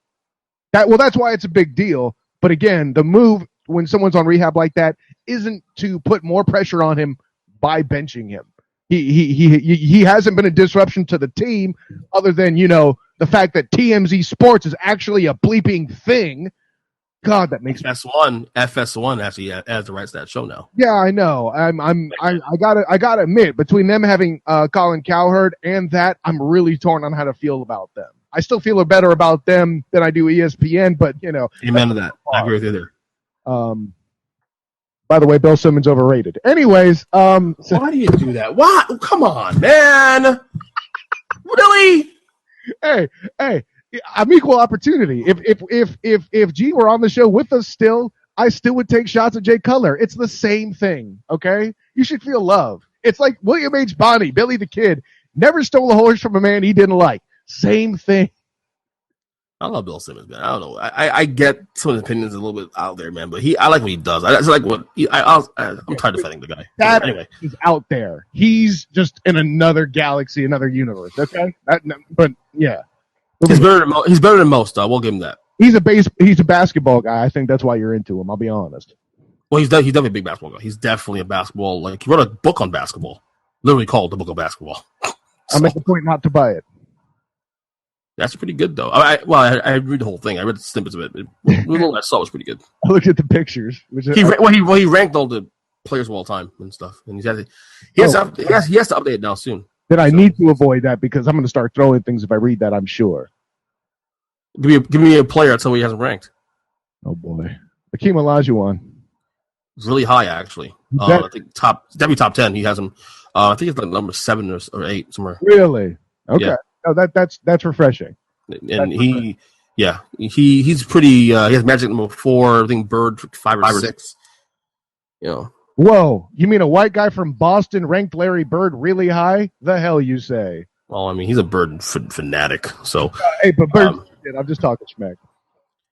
That's why it's a big deal. But again, the move when someone's on rehab like that isn't to put more pressure on him by benching him. He hasn't been a disruption to the team other than, the fact that TMZ Sports is actually a bleeping thing. God, that makes FS1 actually has the rights to that show now. Yeah, I know. I gotta admit, between them having Colin Cowherd and that, I'm really torn on how to feel about them. I still feel better about them than I do ESPN, but amen to that. I agree with you there. By the way, Bill Simmons overrated. Anyways, why do you do that? Why? Come on, man. Really? Hey. I'm equal opportunity. If G were on the show with us still, I still would take shots at Jay Cutler. It's the same thing, okay? You should feel love. It's like William H. Bonney, Billy the Kid, never stole a horse from a man he didn't like. Same thing. I love Bill Simmons, man. I don't know. I get some of his opinions a little bit out there, man, but I like what he does. I'm tired of defending the guy. Anyway, he's out there. He's just in another galaxy, another universe, okay? But, yeah. He's better than most, though. We'll give him that. He's a basketball guy. I think that's why you're into him. I'll be honest. Well, he's definitely a big basketball guy. He's definitely a basketball. He wrote a book on basketball, literally called The Book of Basketball. I make a point not to buy it. That's pretty good, though. I read the whole thing. I read the snippets of it. The little I saw was pretty good. I looked at the pictures. He ranked all the players of all time and stuff, and he has to update it now soon. Then I need to avoid that because I'm going to start throwing things if I read that. I'm sure. Give me a player. That's how he hasn't ranked. Oh boy, Akeem Olajuwon. It's really high, actually. I think definitely top 10. He has him. I think it's like number 7 or 8 somewhere. Really? Okay. Yeah. Oh, that's refreshing. And he's pretty. He has Magic number 4. I think Bird 5 or 6. You know. Whoa! You mean a white guy from Boston ranked Larry Bird really high? The hell you say? Well, I mean, he's a Bird fanatic. So hey, but Bird, I'm just talking smack.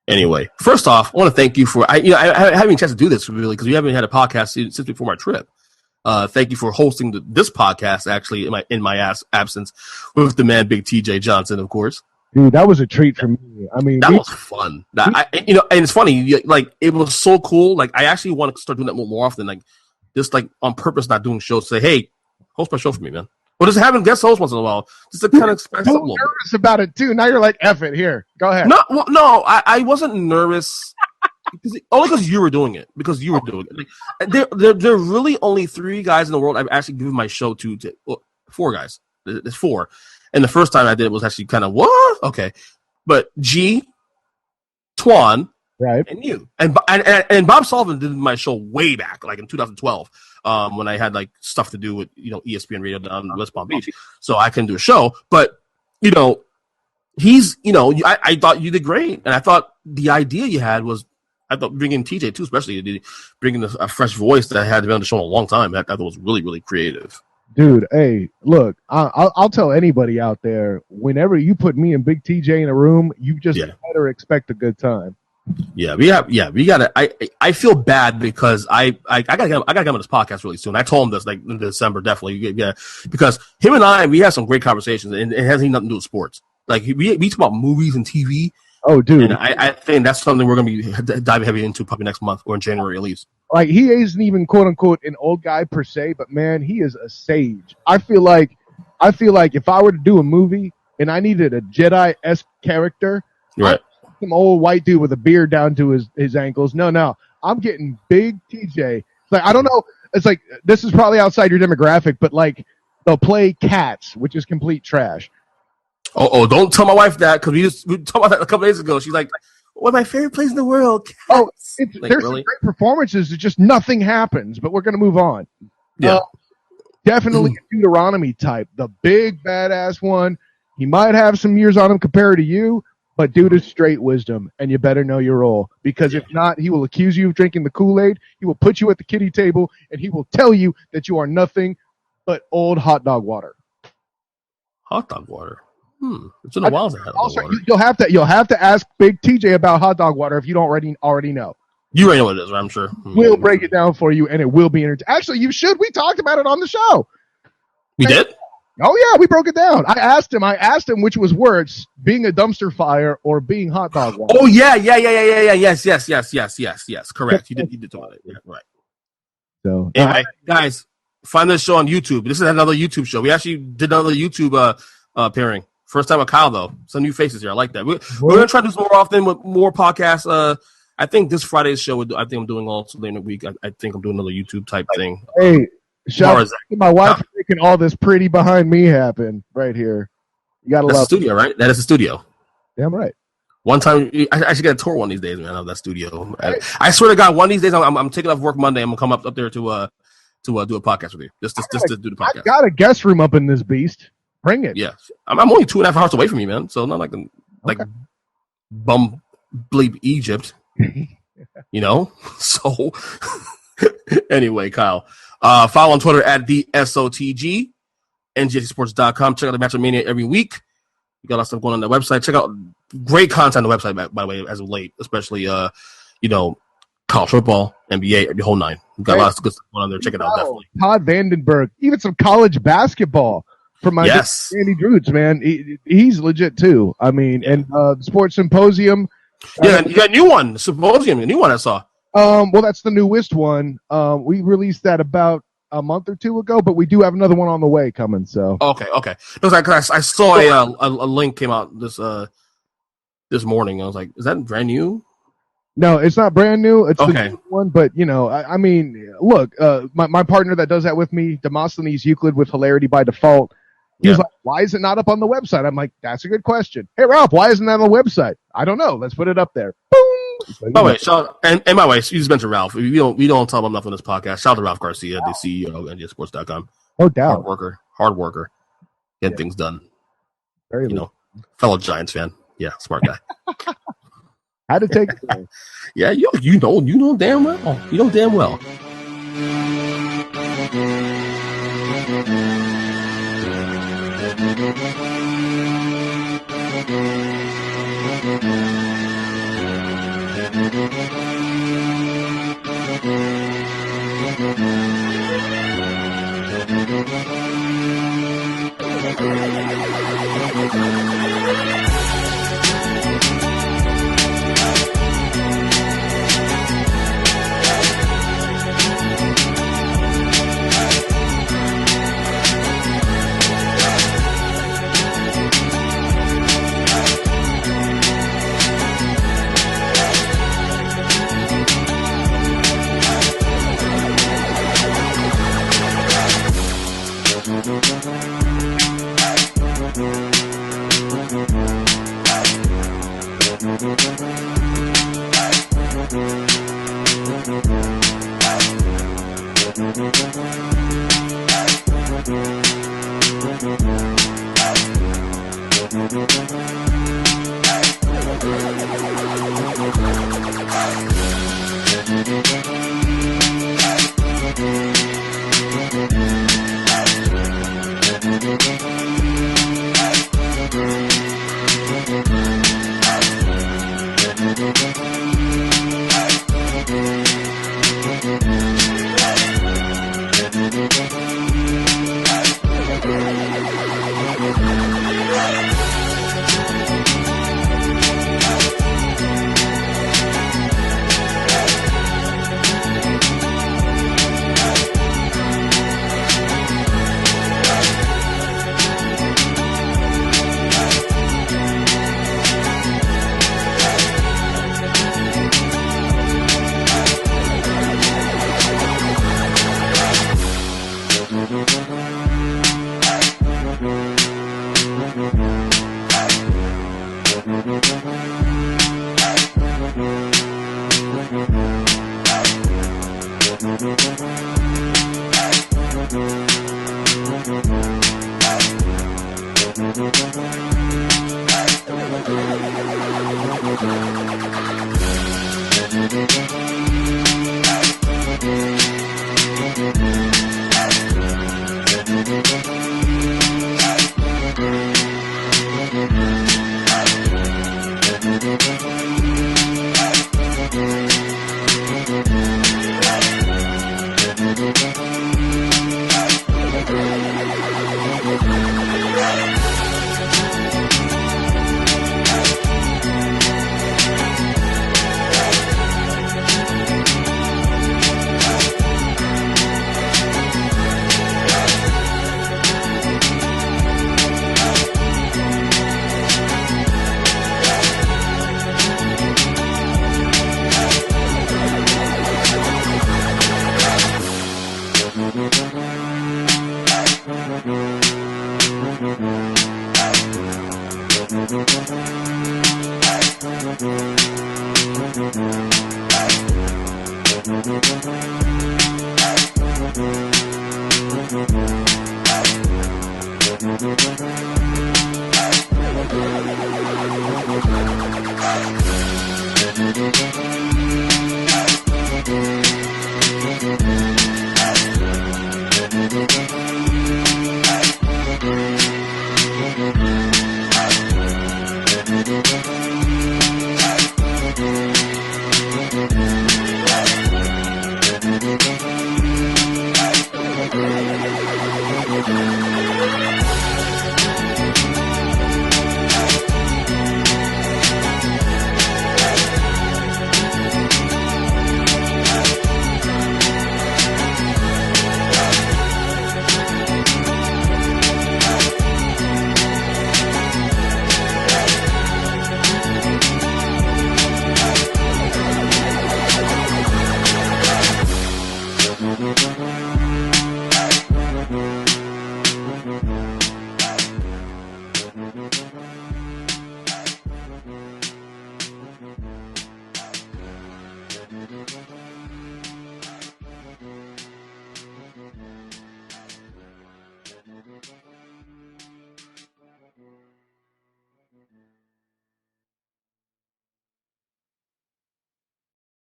Anyway, first off, I want to thank you for I haven't a chance to do this really because we haven't had a podcast since before my trip. Thank you for hosting this podcast actually in my absence with the man Big TJ Johnson, of course. Dude, that was a treat for me. I mean, that was fun. And it's funny, like it was so cool. Like I actually want to start doing that more often. Like just like on purpose, not doing shows. Say, hey, host my show for me, man. Or just having guest host once in a while, just to kind of express something. I'm nervous about it too. Now you're like, F it. Here, go ahead. No, I wasn't nervous. Only because you were doing it. Because you were doing it. Like, there are really only 3 guys in the world I've actually given my show to 4 guys. There's 4. And the first time I did it was actually kind of, what? Okay. But G, Twan, right, and you. And Bob Sullivan did my show way back, like in 2012, when I had like stuff to do with, ESPN Radio down in West Palm Beach. So I couldn't do a show. But, he's, I thought you did great. And I thought the idea you had was, I thought bringing TJ too, especially bringing a fresh voice that had been on the show a long time. I thought was really, really creative. Dude, hey, look, I'll tell anybody out there, whenever you put me and Big TJ in a room, you just better expect a good time. Yeah, we gotta. I feel bad because I gotta get him on this podcast really soon. I told him this like in December, definitely. Yeah, because him and we had some great conversations, and it has nothing to do with sports. Like we talk about movies and TV. Oh, dude. And I think that's something we're going to be diving heavy into probably next month or in January at least. Like, he isn't even, quote-unquote, an old guy per se, but, man, he is a sage. I feel like if I were to do a movie and I needed a Jedi-esque character, right, some old white dude with a beard down to his ankles. No. I'm getting Big TJ. Like, I don't know. It's like, this is probably outside your demographic, but, like, they'll play Cats, which is complete trash. Oh! Don't tell my wife that because we talked about that a couple days ago. She's like, "One of my favorite plays in the world." Cats. Oh, like, there's really? some great performances. It's just nothing happens. But we're gonna move on. Yeah, definitely a Deuteronomy type, the big badass one. He might have some years on him compared to you, but dude is straight wisdom, and you better know your role because if not, he will accuse you of drinking the Kool-Aid. He will put you at the kiddie table, and he will tell you that you are nothing but old hot dog water. Hot dog water. It's been a while since I had also, water. You'll have to ask Big TJ about hot dog water if you don't already know. You already know what it is, right? I'm sure. We'll break it down for you, and it will be entertaining. Actually, you should. We talked about it on the show. We did? Oh yeah, we broke it down. I asked him which was worse, being a dumpster fire or being hot dog water. Oh yeah. Yes. Correct. You did talk about it. Yeah, right. So anyway, guys, find this show on YouTube. This is another YouTube show. We actually did another YouTube pairing. First time with Kyle, though. Some new faces here. I like that. We're going to try to do this more often with more podcasts. I think this Friday's show, I think I'm doing also later in the week. I think I'm doing another YouTube type thing. Hey, shout out to my wife for making all this pretty behind me happen right here. You got to love the studio, right? That is the studio. Damn right. One time, I should get a tour one of these days, man, of that studio. I swear to God, one of these days, I'm taking off work Monday. I'm going to come up there to do a podcast with you. Just to do the podcast. I got a guest room up in this beast. Bring it. Yeah. I'm only 2.5 hours away from you, man. So not like bum bleep Egypt. So anyway, Kyle. Follow on Twitter at the SOTG, NGSports.com. Check out the Matchup Mania every week. We got a lot of stuff going on the website. Check out great content on the website, by the way, as of late, especially college football, NBA, the whole nine. We've got lots of good stuff going on there. Check it out, definitely. Todd Vandenberg, even some college basketball from my Andy Droots, man. He's legit too. I mean, and Sports Symposium. Yeah, you got a new one, Symposium, a new one I saw. Well, that's the newest one. We released that about a month or two ago, but we do have another one on the way coming. So Okay. It was like I saw a link came out this morning. I was like, is that brand new? no, it's not brand new. It's Okay. the new one, but I mean, look, my partner that does that with me, Demosthenes Euclid with Hilarity by Default. He was like, why is it not up on the website? I'm like, that's a good question. Hey, Ralph, why isn't that on the website? I don't know. Let's put it up there. Boom. Oh wait, and by the way, you just mentioned Ralph. We don't tell him enough on this podcast. Shout out to Ralph Garcia, the CEO of NGSports.com. No doubt. Hard worker, get things done. Very fellow Giants fan. Yeah, smart guy. Had to take it. Yeah, you know damn well. You know damn well.